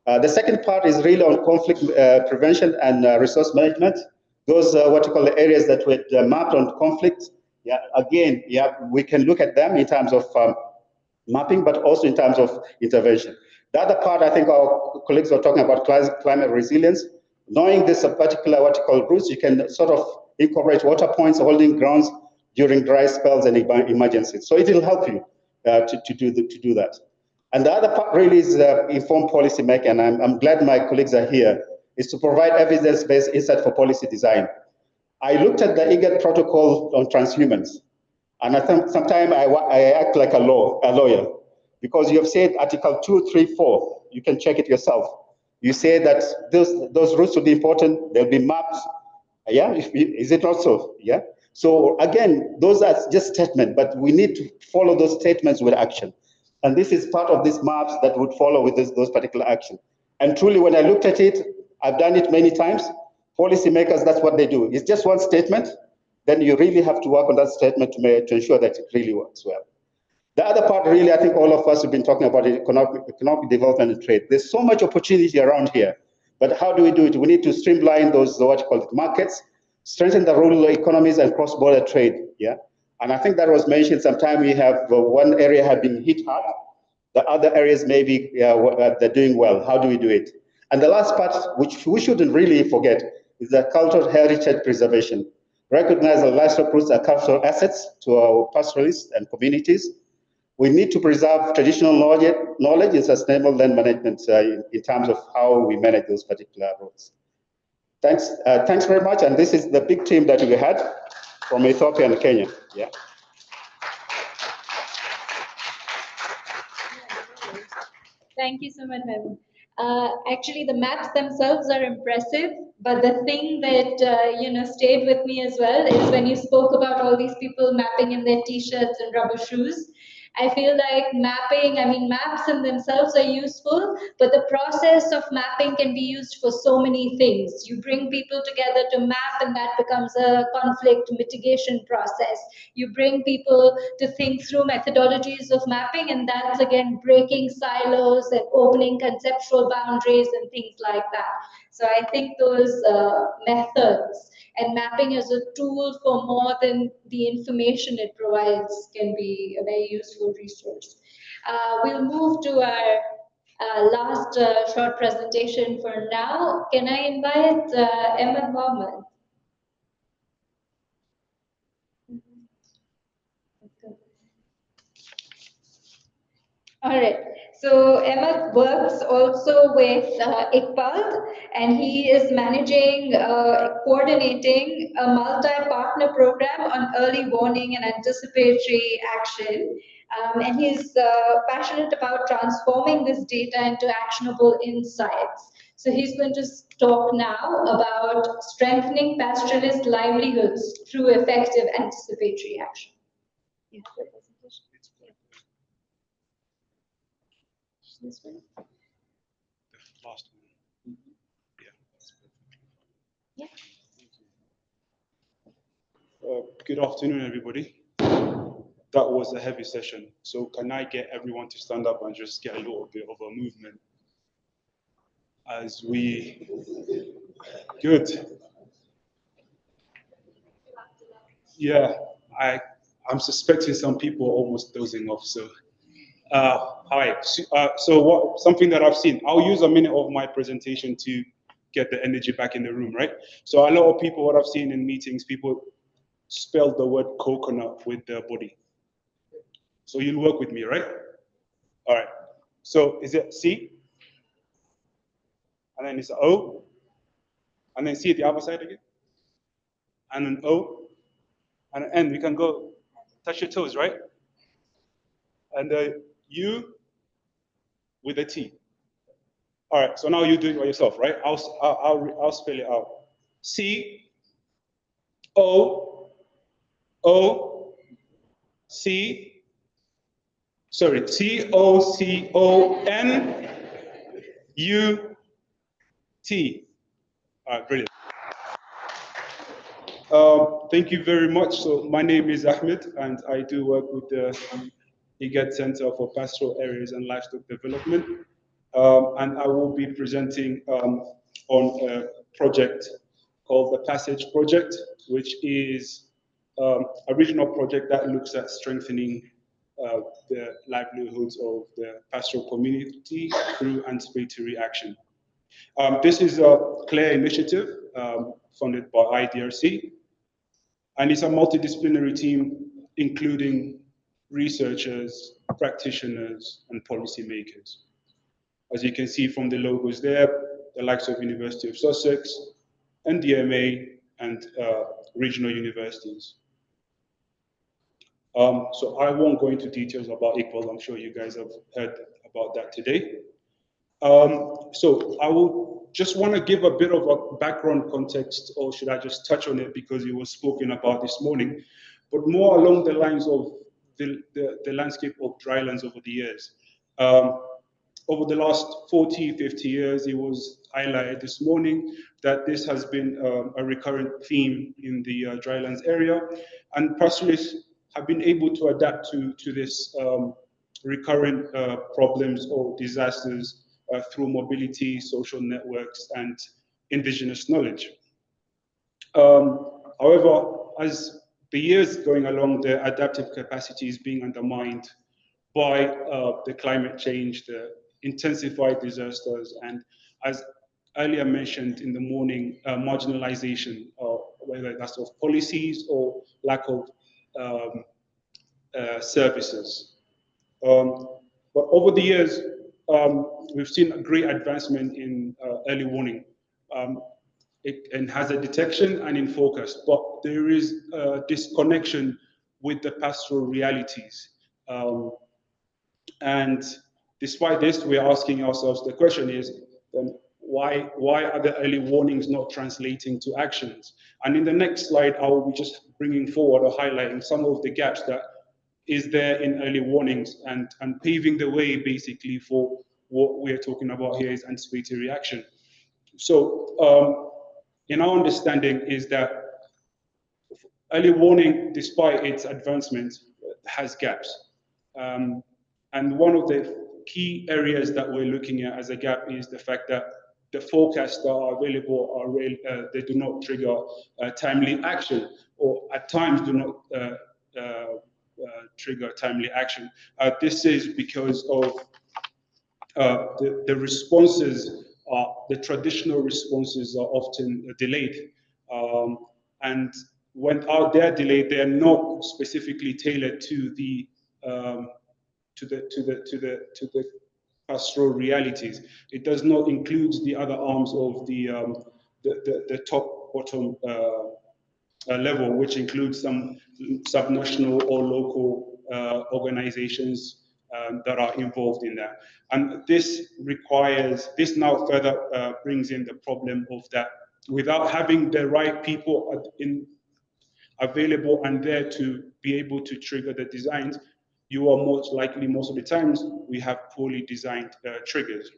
The second part is really on conflict prevention and resource management. those what you call the areas that were mapped on conflict, yeah, again, yeah, we can look at them in terms of mapping, but also in terms of intervention. The other part, I think our colleagues were talking about climate resilience. Knowing this particular what you call routes, you can sort of incorporate water points, holding grounds during dry spells and emergencies. So it will help you to do that. And the other part really is informed policy making, and I'm glad my colleagues are here, is to provide evidence-based insight for policy design. I looked at the IGAD protocol on transhumans, and I think sometimes I act like a lawyer, because you have said Article 2, 3, 4, you can check it yourself. You say that those routes will be important, they'll be mapped. Yeah, is it not so? Yeah. So again, those are just statements, but we need to follow those statements with action. And this is part of these maps that would follow with those particular actions. And truly, when I looked at it, I've done it many times. Policymakers, that's what they do. It's just one statement, then you really have to work on that statement to ensure that it really works well. The other part, really, I think all of us have been talking about economic development and trade. There's so much opportunity around here, but how do we do it? We need to streamline those, what you call it, markets, strengthen the rural economies and cross-border trade, yeah? And I think that was mentioned sometime. We have one area have been hit hard, the other areas maybe they're doing well. How do we do it? And the last part, which we shouldn't really forget, is the cultural heritage preservation. Recognize that livestock roots are cultural assets to our pastoralists and communities. We need to preserve traditional knowledge in sustainable land management in terms of how we manage those particular roads. Thanks very much. And this is the big team that we had from Ethiopia and Kenya. Yeah. Thank you so much, Mehboob. Actually, the maps themselves are impressive, but the thing that stayed with me as well is when you spoke about all these people mapping in their t-shirts and rubber shoes. I feel like maps in themselves are useful, but the process of mapping can be used for so many things. You bring people together to map, and that becomes a conflict mitigation process. You bring people to think through methodologies of mapping, and that's again breaking silos and opening conceptual boundaries and things like that. So I think those methods and mapping as a tool for more than the information it provides can be a very useful resource. We'll move to our last short presentation for now. Can I invite Ahmed Mohammed? All right. So Ahmed works also with ICPALD, and he is managing, coordinating a multi-partner program on early warning and anticipatory action. And he's passionate about transforming this data into actionable insights. So he's going to talk now about strengthening pastoralist livelihoods through effective anticipatory action. Yeah. This one? The last one. Yeah. Good afternoon, everybody. That was a heavy session. So can I get everyone to stand up and just get a little bit of a movement as we, good. Yeah, I'm suspecting some people are almost dozing off, so. Hi, so something that I've seen, I'll use a minute of my presentation to get the energy back in the room, right? So a lot of people, what I've seen in meetings, people spell the word coconut with their body. So you'll work with me, right? All right, so is it C? And then it's O, and then C at the other side again, and an O, and an N. We can go touch your toes, right? And U with a T. All right, so now you do it by yourself, right? I'll spell it out. C O O C. Sorry, T O C O N U T. All right, brilliant. Thank you very much. So my name is Ahmed, and I do work with the IGAD Centre for Pastoral Areas and Livestock Development. And I will be presenting on a project called the Passage Project, which is a regional project that looks at strengthening the livelihoods of the pastoral community through anticipatory action. This is a clear initiative funded by IDRC, and it's a multidisciplinary team including researchers, practitioners, and policymakers. As you can see from the logos there, the likes of University of Sussex, NDMA, and regional universities. So I won't go into details about ICPALD. I'm sure you guys have heard about that today. So I will just want to give a bit of a background context, or should I just touch on it because it was spoken about this morning, but more along the lines of the landscape of drylands over the years. Over the last 40, 50 years, it was highlighted this morning that this has been a recurrent theme in the drylands area, and pastoralists have been able to adapt to this recurrent problems or disasters through mobility, social networks, and indigenous knowledge. However, as the years going along, the adaptive capacity is being undermined by the climate change, the intensified disasters, and as earlier mentioned in the morning, marginalization, whether that's of policies or lack of services. But over the years, we've seen a great advancement in early warning. It has a detection and in focus, but there is a disconnection with the pastoral realities. And despite this, we're asking ourselves, the question is, then why are the early warnings not translating to actions? And in the next slide, I will be just bringing forward or highlighting some of the gaps that is there in early warnings and paving the way basically for what we're talking about here is anticipatory action. So in our understanding is that early warning, despite its advancement, has gaps. And one of the key areas that we're looking at as a gap is the fact that the forecasts that are available are they do not trigger timely action, or at times do not trigger timely action. This is because of the responses, the traditional responses are often delayed. And when they're delayed, they're not specifically tailored to the pastoral realities. It does not include the other arms of the top-bottom level, which includes some subnational or local organizations that are involved in that. And this now further brings in the problem of that without having the right people available and there to be able to trigger the designs, you are most likely, most of the times, we have poorly designed triggers.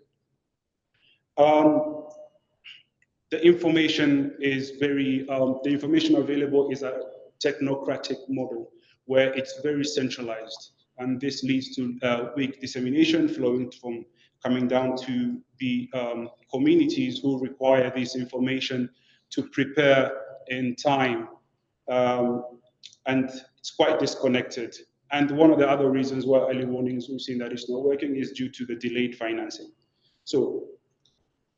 The information is the information available is a technocratic model where it's very centralized. And this leads to weak dissemination coming down to the communities who require this information to prepare in time. And it's quite disconnected. And one of the other reasons why early warnings we've seen that it's not working is due to the delayed financing. So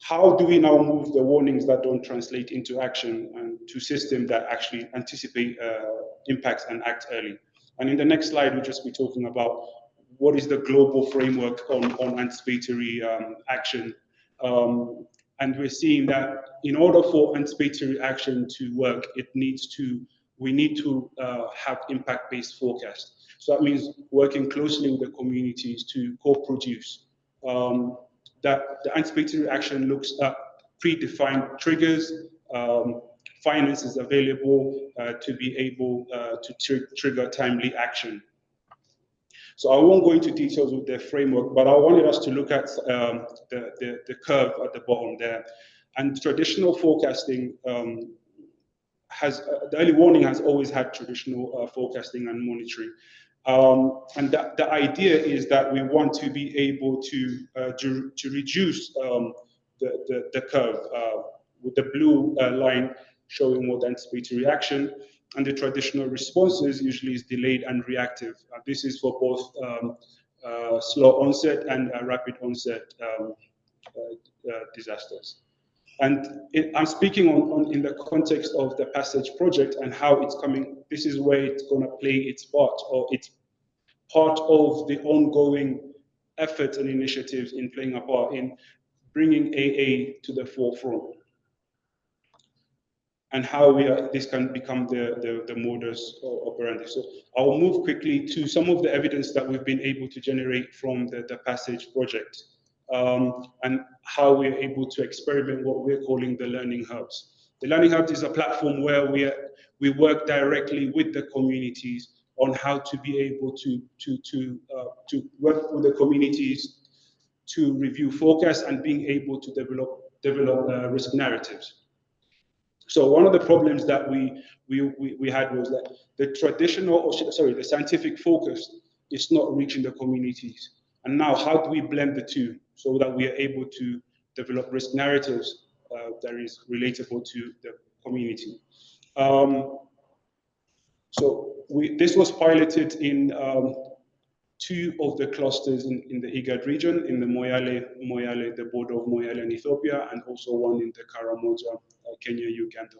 how do we now move the warnings that don't translate into action and to systems that actually anticipate impacts and act early? And in the next slide, we'll just be talking about what is the global framework on anticipatory action. And we're seeing that in order for anticipatory action to work, we need to have impact-based forecast. So that means working closely with the communities to co-produce. That the anticipatory action looks at predefined triggers, finances available to be able to trigger timely action. So I won't go into details with the framework, but I wanted us to look at the curve at the bottom there. And traditional forecasting the early warning has always had traditional forecasting and monitoring. And the idea is that we want to be able to reduce the curve with the blue line. showing more the anticipatory reaction, and the traditional responses usually is delayed and reactive. This is for both slow onset and rapid onset disasters. And I'm speaking in the context of the Passage project and how it's coming. This is where it's going to play its part, or it's part of the ongoing efforts and initiatives in playing a part in bringing AA to the forefront, and how this can become the modus operandi. So I'll move quickly to some of the evidence that we've been able to generate from the Passage project, and how we're able to experiment what we're calling the learning hubs. The learning hubs is a platform where we work directly with the communities on how to be able to work with the communities to review forecasts and being able to develop risk narratives. So one of the problems that we had was that the scientific focus is not reaching the communities. And now, how do we blend the two so that we are able to develop risk narratives that is relatable to the community? This was piloted in 2 of the clusters in the IGAD region, in the Moyale, the border of Moyale and Ethiopia, and also one in the Karamoja, Kenya, Uganda.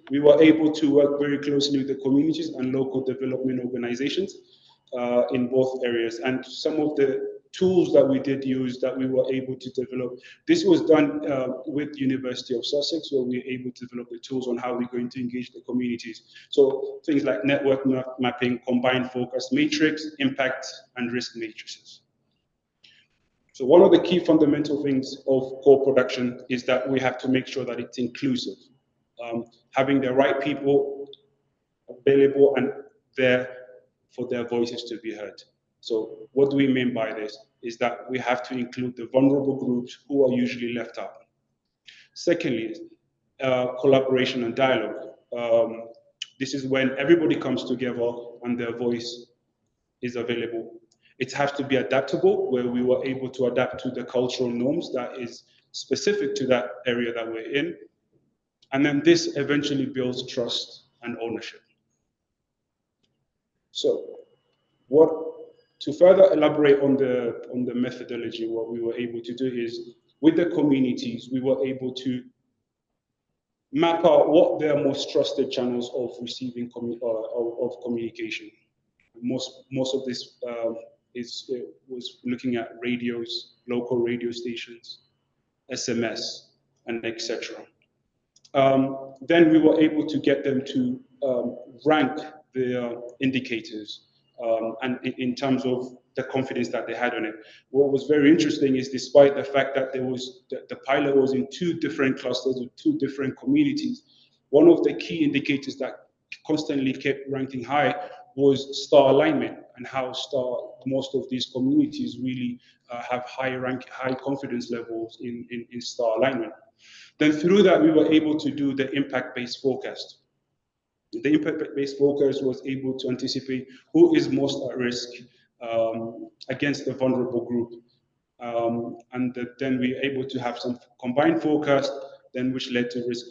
We were able to work very closely with the communities and local development organizations in both areas. And some of the tools that we did use that we were able to develop, this was done with University of Sussex, where we were able to develop the tools on how we're going to engage the communities. So things like network mapping, combined focus matrix, impact, and risk matrices. So one of the key fundamental things of co-production is that we have to make sure that it's inclusive. Having the right people available and there for their voices to be heard. So what do we mean by this? Is that we have to include the vulnerable groups who are usually left out. Secondly, collaboration and dialogue. This is when everybody comes together and their voice is available. It has to be adaptable, where we were able to adapt to the cultural norms that is specific to that area that we're in. And then this eventually builds trust and ownership. So to further elaborate on the methodology, what we were able to do is, with the communities, we were able to map out what their most trusted channels of receiving of communication. Most of this was looking at radios, local radio stations, SMS, and etc. Then we were able to get them to rank the indicators and in terms of the confidence that they had on it. What was very interesting is, despite the fact that the pilot was in 2 different clusters with 2 different communities, one of the key indicators that constantly kept ranking high was star alignment, and how most of these communities really have high confidence levels in star alignment. Then through that, we were able to do the impact-based forecast. The impact-based forecast was able to anticipate who is most at risk against the vulnerable group. Then we were able to have some combined forecast, then which led to risk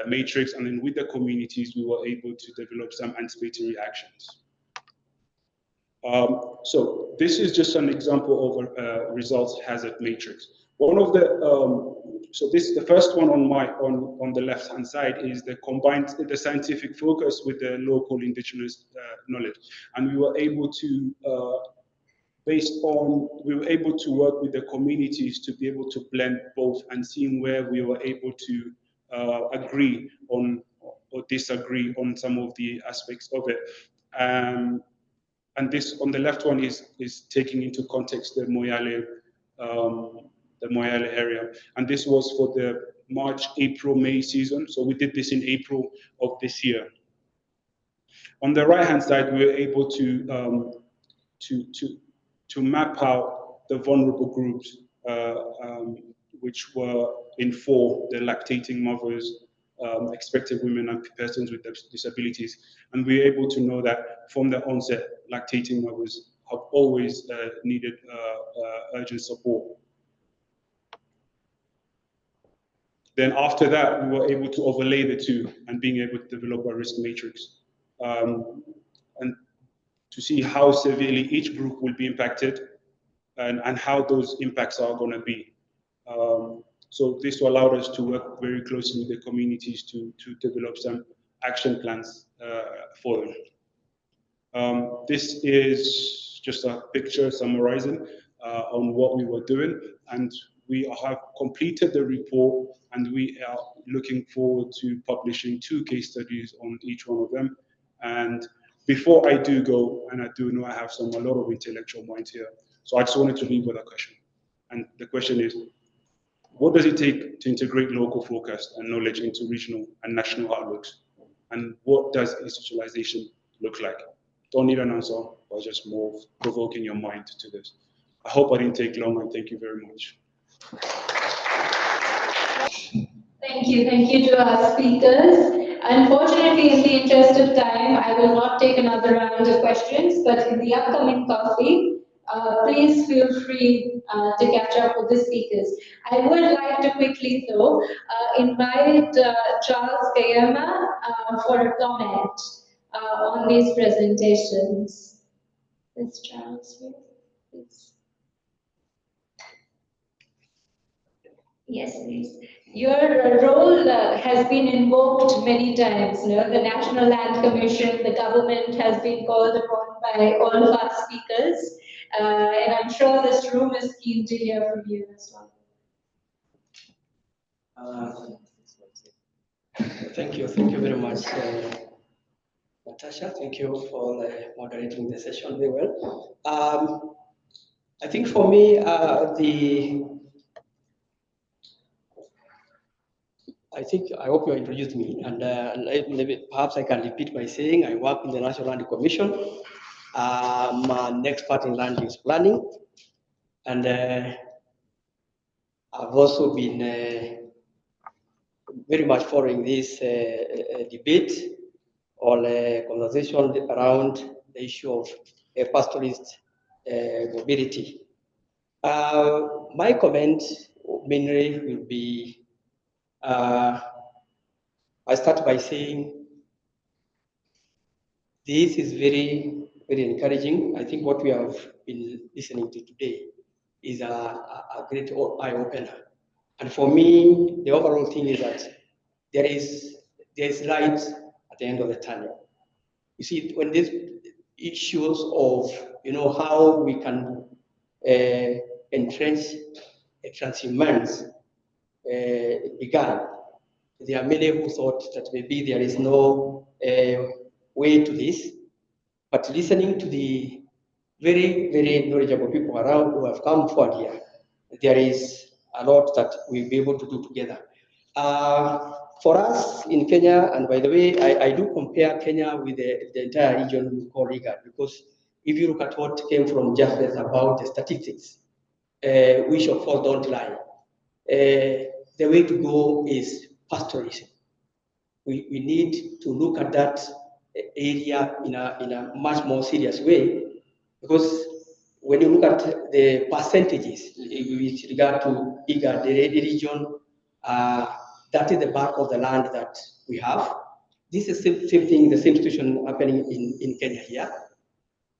matrix, and then with the communities, we were able to develop some anticipatory actions. So this is just an example of a results hazard matrix. One of the so this is the first one on the left hand side is the scientific focus with the local indigenous knowledge, and we were able to work with the communities to be able to blend both and seeing where we were able to agree on or disagree on some of the aspects of it. And this on the left one is taking into context the Moyale area, and this was for the March, April, May season. So we did this in April of this year. On the right hand side, we were able to map out the vulnerable groups, which were in 4: the lactating mothers, expected women, and persons with disabilities. And we were able to know that from the onset, lactating mothers have always needed urgent support. Then after that, we were able to overlay the two and being able to develop a risk matrix and to see how severely each group will be impacted and how those impacts are going to be. So this allowed us to work very closely with the communities to develop some action plans for them. This is just a picture summarizing on what we were doing, and we have completed the report, and we are looking forward to publishing 2 case studies on each one of them. And before I do go, and I do know I have a lot of intellectual minds here, so I just wanted to leave with a question. And the question is, what does it take to integrate local forecast and knowledge into regional and national outlooks? And what does institutionalization look like? Don't need an answer, but just more provoking your mind to this. I hope I didn't take long, and thank you very much. Thank you to our speakers. Unfortunately, in the interest of time, I will not take another round of questions, but in the upcoming coffee, please feel free to catch up with the speakers. I would like to quickly, though, invite Charles Kayama for a comment on these presentations. Is Charles here? Please. Yes, please. Your role has been invoked many times. You know, the National Land Commission, the government has been called upon by all of our speakers, and I'm sure this room is keen to hear from you as well. Thank you very much, Natasha. Thank you for moderating the session very well. I think for me, I hope you introduced me, and maybe perhaps I can repeat by saying I work in the National Land Commission. I'm an expert in land use planning, and I've also been very much following this debate or conversation around the issue of pastoralist mobility. My comment mainly will be, I start by saying this is very, very encouraging. I think what we have been listening to today is a great eye-opener. And for me, the overall thing is that there is light at the end of the tunnel. You see, when these issues of how we can entrench transhumance began, there are many who thought that maybe there is no way to this, but listening to the very, very knowledgeable people around who have come forward here, there is a lot that we'll be able to do together. For us in Kenya, and by the way, I do compare Kenya with the entire region we call IGAD, because if you look at what came from Jafet about the statistics, which of course don't lie, the way to go is pastoralism. We need to look at that area in a much more serious way, because when you look at the percentages with regard to IGAD, the region, that is the bulk of the land that we have. This is the same thing, the same situation happening in Kenya here.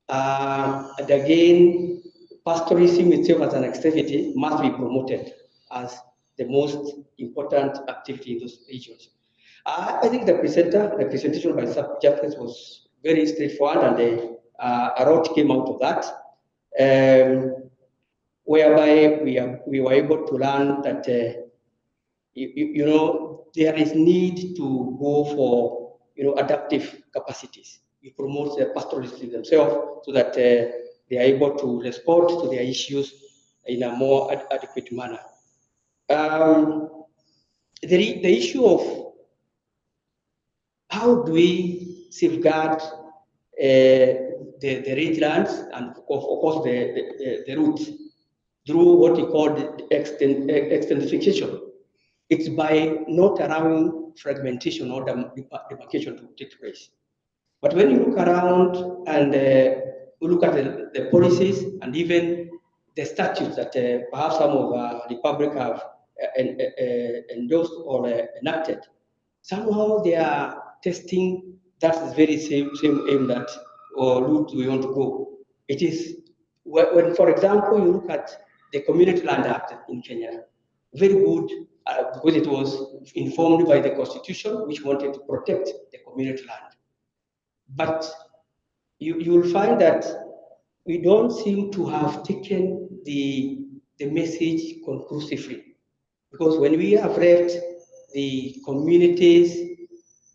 And again, pastoralism itself as an activity must be promoted as the most important activity in those regions. I think the presentation by Jeffrey was very straightforward, and a lot came out of that, whereby we were able to learn that there is need to go for adaptive capacities. We promote the pastoralists themselves so that they are able to respond to their issues in a more adequate manner. The issue of how do we safeguard the rangelands and of course the roots through what we call the extensification. It's by not allowing fragmentation or demarcation to take place. But when you look around and you look at the policies and even the statutes that perhaps some of the public have endorsed or enacted, somehow they are testing that very same aim that or route we want to go. It is when, for example, you look at the Community Land Act in Kenya, very good because it was informed by the Constitution, which wanted to protect the community land. But you will find that we don't seem to have taken the message conclusively. Because when we have left the communities,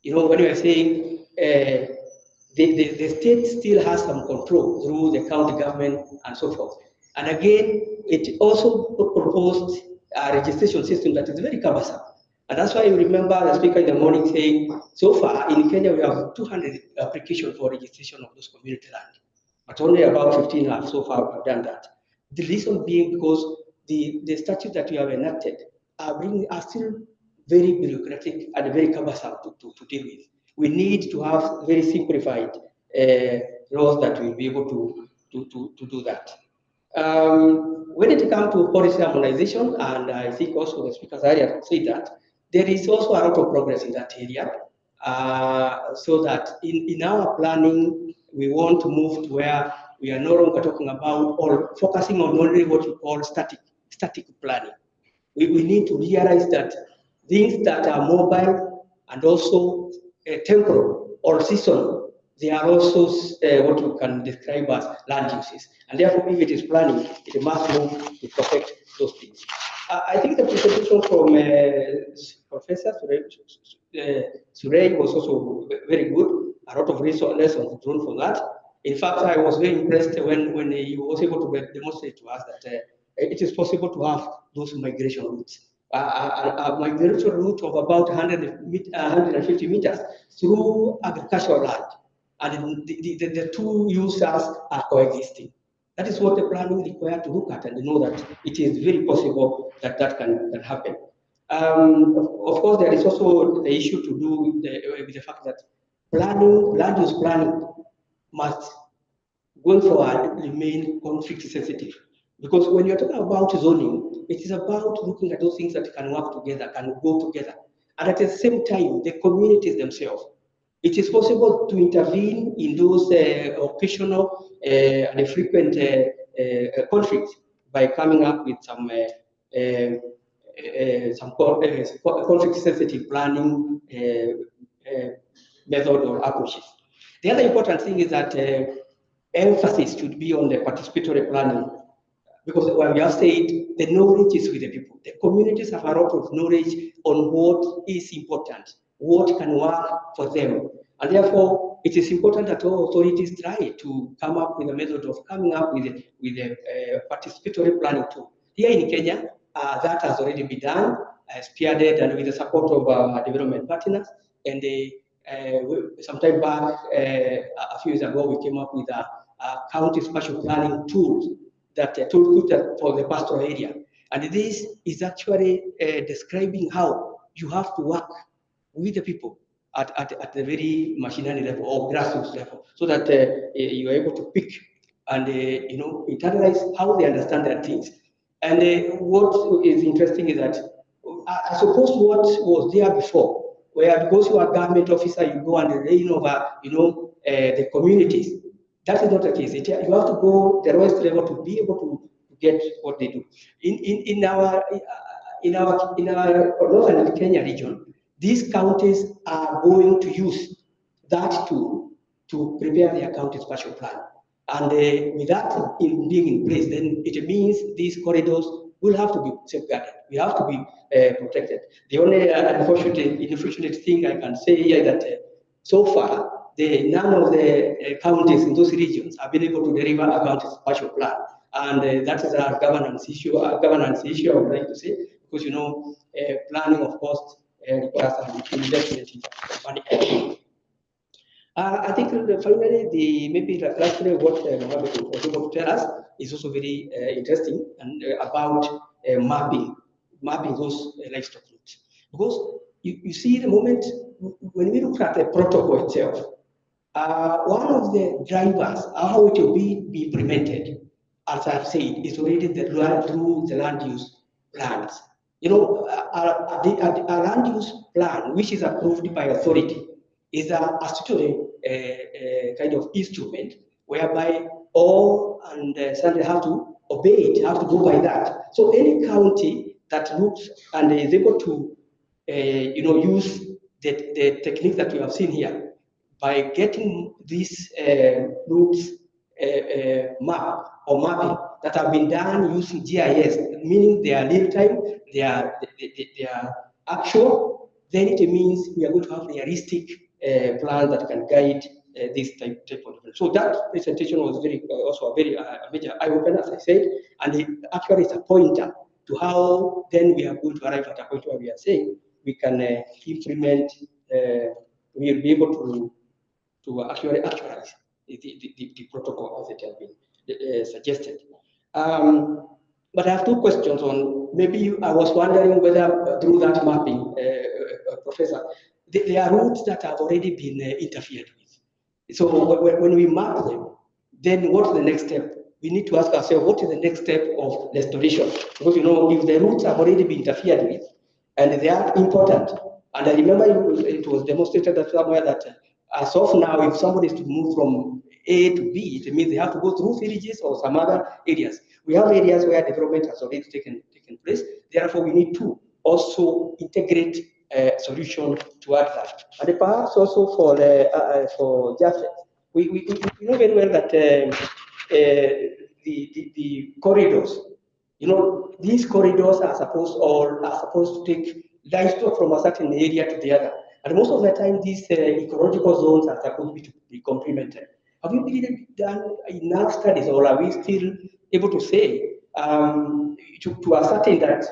you know, when we are saying the state still has some control through the county government and so forth. And again, it also proposed a registration system that is very cumbersome. And that's why you remember the speaker in the morning saying, so far in Kenya, we have 200 applications for registration of those community land, but only about 15 have so far have done that. The reason being because the statutes that we have enacted are still very bureaucratic and very cumbersome to deal with. We need to have very simplified laws that will be able to do that. When it comes to policy harmonization, and I think also the speakers earlier said that, there is also a lot of progress in that area. So that in our planning, we want to move to where we are no longer talking about or focusing on only what we call static planning. We need to realize that things that are mobile and also temporal or seasonal, they are also what you can describe as land uses. And therefore, if it is planning, it must move to protect those things. I think the presentation from Professor Surey was also very good. A lot of lessons drawn from that. In fact, I was very impressed when he was able to demonstrate to us that it is possible to have those migration routes. A migration route of about 150 meters through agricultural land. And the two users are coexisting. That is what the planning required to look at and know that it is very possible that that can happen. Of course, there is also the issue to do with the fact that planning, land use planning must, going forward, remain conflict sensitive. Because when you're talking about zoning, it is about looking at those things that can work together, can go together. And at the same time, the communities themselves. It is possible to intervene in those occasional and frequent conflicts by coming up with some conflict-sensitive planning method or approaches. The other important thing is that emphasis should be on the participatory planning, because when we have said the knowledge is with the people. The communities have a lot of knowledge on what is important, what can work for them. And therefore, it is important that all authorities try to come up with a method of coming up with a participatory planning tool. Here in Kenya, that has already been done, spearheaded and with the support of our development partners. And sometime back, a few years ago, we came up with a county spatial planning tool that toolkit for the pastoral area. And this is actually describing how you have to work with the people at the very machinery level or grassroots level, so that you are able to pick and internalize how they understand their things. And what is interesting is that I suppose what was there before, where because you are a government officer, you go and reign over the communities. That is not the case. You have to go the lowest level to be able to get what they do. In our northern Kenya region, these counties are going to use that tool to prepare their county spatial plan. And with that being in place, then it means these corridors will have to be safeguarded. We have to be protected. The only unfortunate thing I can say here is that so far, none of the counties in those regions have been able to deliver a county spatial plan. And that is a governance issue, I would like to say, because planning, of course, requires an investment in money. I think finally, maybe lastly, what Mohammed was able to tell us is also very interesting and about mapping those livestock routes. Because you see, the moment when we look at the protocol itself, one of the drivers, how it will be implemented, as I've said, is already through the land use plans. a land use plan, which is approved by authority, is a statutory kind of instrument whereby all and suddenly have to obey it, have to go by that. So any county that looks and is able to, use the technique that we have seen here by getting these routes map or mapping that have been done using GIS, meaning they are real time, they are actual, then it means we are going to have realistic plan that can guide this type of development. So that presentation was also a very major eye opener, as I said, and it actually is a pointer to how then we are going to arrive at a point where we are saying we can implement, we will be able to actually actualize the protocol as it has been suggested. But I have two questions on, maybe I was wondering whether through that mapping, Professor, there are routes that have already been interfered with. So when we map them, then what's the next step? We need to ask ourselves, what is the next step of restoration? Because if the routes have already been interfered with, and they are important, and I remember it was demonstrated that somewhere that as of now, if somebody is to move from A to B, it means they have to go through villages or some other areas. We have areas where development has already taken place. Therefore, we need to also integrate a solution towards that. And perhaps also for justice, we know very well that the corridors, these corridors are supposed to take livestock from a certain area to the other. And most of the time, these ecological zones are supposed to be complemented. Have we really done enough studies, or are we still able to say to ascertain that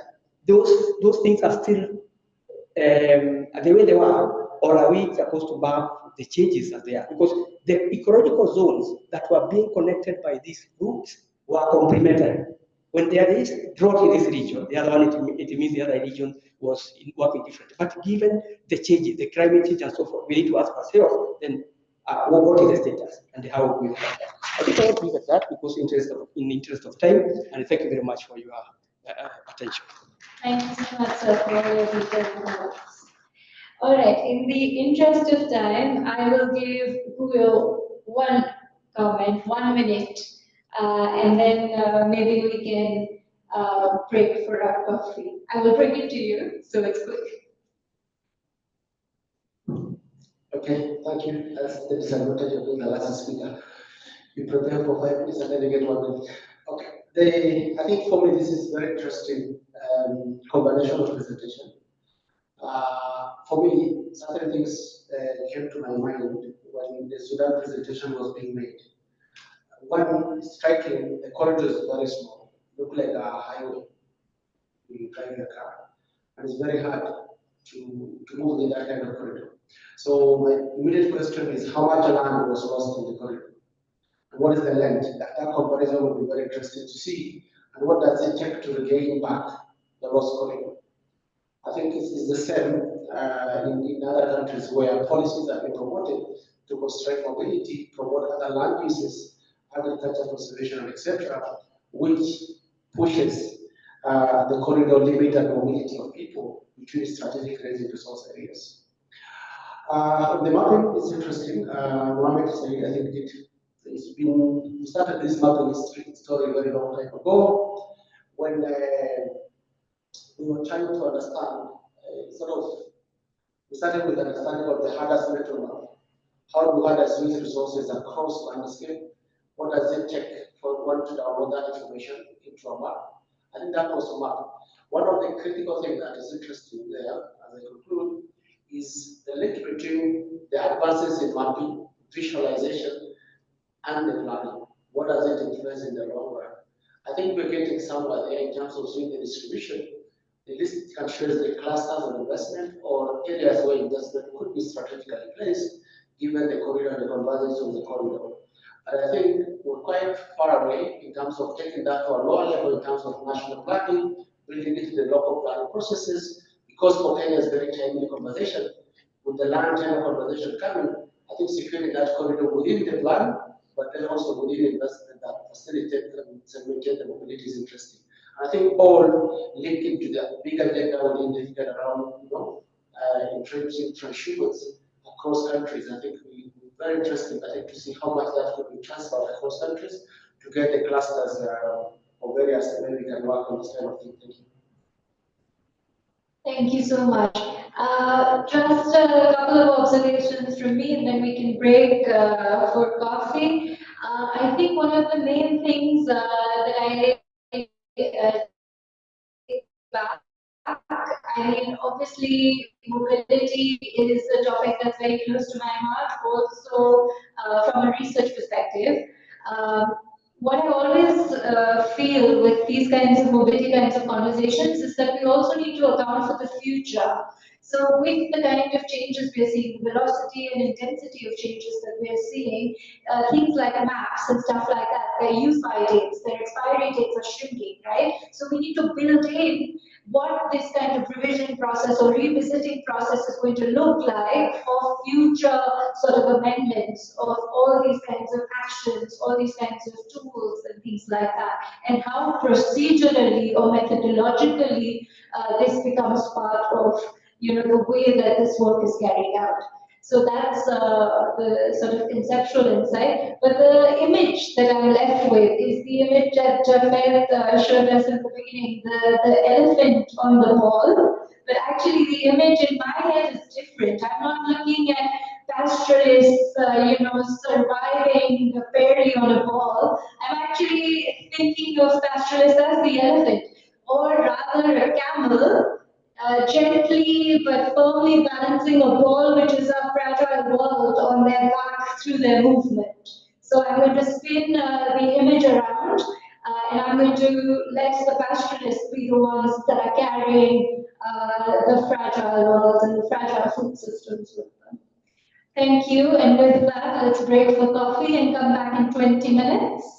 those things are still the way they were, or are we supposed to map the changes as they are? Because the ecological zones that were being connected by these routes were complementary. When there is drought in this region, the other one, it means the other region was working different. But given the changes, the climate change and so forth, we need to ask ourselves then what is the status and how we look at that. I think I want to leave at that because in the interest of time, and thank you very much for your attention. Thank you so much, sir, for your detailed remarks. All right, in the interest of time, I will give Guyo one comment, 1 minute, and then maybe we can break for a coffee. I will bring it to you, so it's quick. Okay, thank you. That's the disadvantage of being the last speaker. You prepare for 5 minutes and then you get 1 minute. Okay, I think for me this is very interesting combination of presentation. For me, certain things came to my mind when the Sudan presentation was being made. One, striking, the corridor is very small, look like a highway. You drive your car, and it's very hard to move in that kind of corridor. So my immediate question is, how much land was lost in the corridor? And what is the length? That comparison would be very interesting to see. And what does it take to regain back the lost corridor? I think it's the same in other countries where policies have been promoted to constrain mobility, promote other land uses, agriculture, conservation, etc., which pushes the corridor limit and mobility of people between strategic grazing resource areas. The mapping is interesting. Mohammed said, I think we started this mapping story a very long time ago when we were trying to understand, we started with an understanding of the hardest mental map. How do hardest use resources across landscape? What does it take for one to download that information into a map? I think that was a map. One of the critical things that is interesting there, as I conclude, is the link between the advances in mapping, visualization, and the planning. What does it influence in the long run? I think we're getting somewhere there in terms of seeing the distribution. The list can show the clusters of investment or areas where investment could be strategically placed, given the corridor and the convergence of the corridor. And I think we're quite far away in terms of taking that to a lower level in terms of national planning, bringing it to the local planning processes, because for Kenya's very timely conversation, with the land tenure conversation coming, I think securing that corridor within the plan, but then also within investment that facilitate and segmentate the mobility is interesting. I think all linked into the big agenda within the IGAD around, introducing transhumans across countries. I think we very interesting, I think, to see how much that could be transferred across countries to get the clusters of various, and then we can work on this kind of thing. Thank you. Thank you so much. Just a couple of observations from me, and then we can break for coffee. I think one of the main things that I back. I mean, obviously, mobility is a topic that's very close to my heart, also from a research perspective. What I always feel with these kinds of mobility kinds of conversations is that we also need to account for the future. So with the kind of changes we are seeing, the velocity and intensity of changes that we are seeing, things like maps and stuff like that, their use-by dates, their expiry dates are shrinking, right? So we need to build in what this kind of revision process or revisiting process is going to look like for future sort of amendments of all these kinds of actions, all these kinds of tools and things like that, and how procedurally or methodologically this becomes part of the way that this work is carried out. So that's the sort of conceptual insight. But the image that I'm left with is the image that Faith showed us in the beginning, the elephant on the wall. But actually the image in my head is different. I'm not looking at pastoralists, surviving a fairy on a ball. I'm actually thinking of pastoralists as the elephant, or rather a camel, gently but firmly balancing a ball which is a fragile world on their back through their movement. So I'm going to spin the image around and I'm going to let the pastoralists be the ones that are carrying the fragile world and the fragile food systems with them. Thank you, and with that, let's break for coffee and come back in 20 minutes.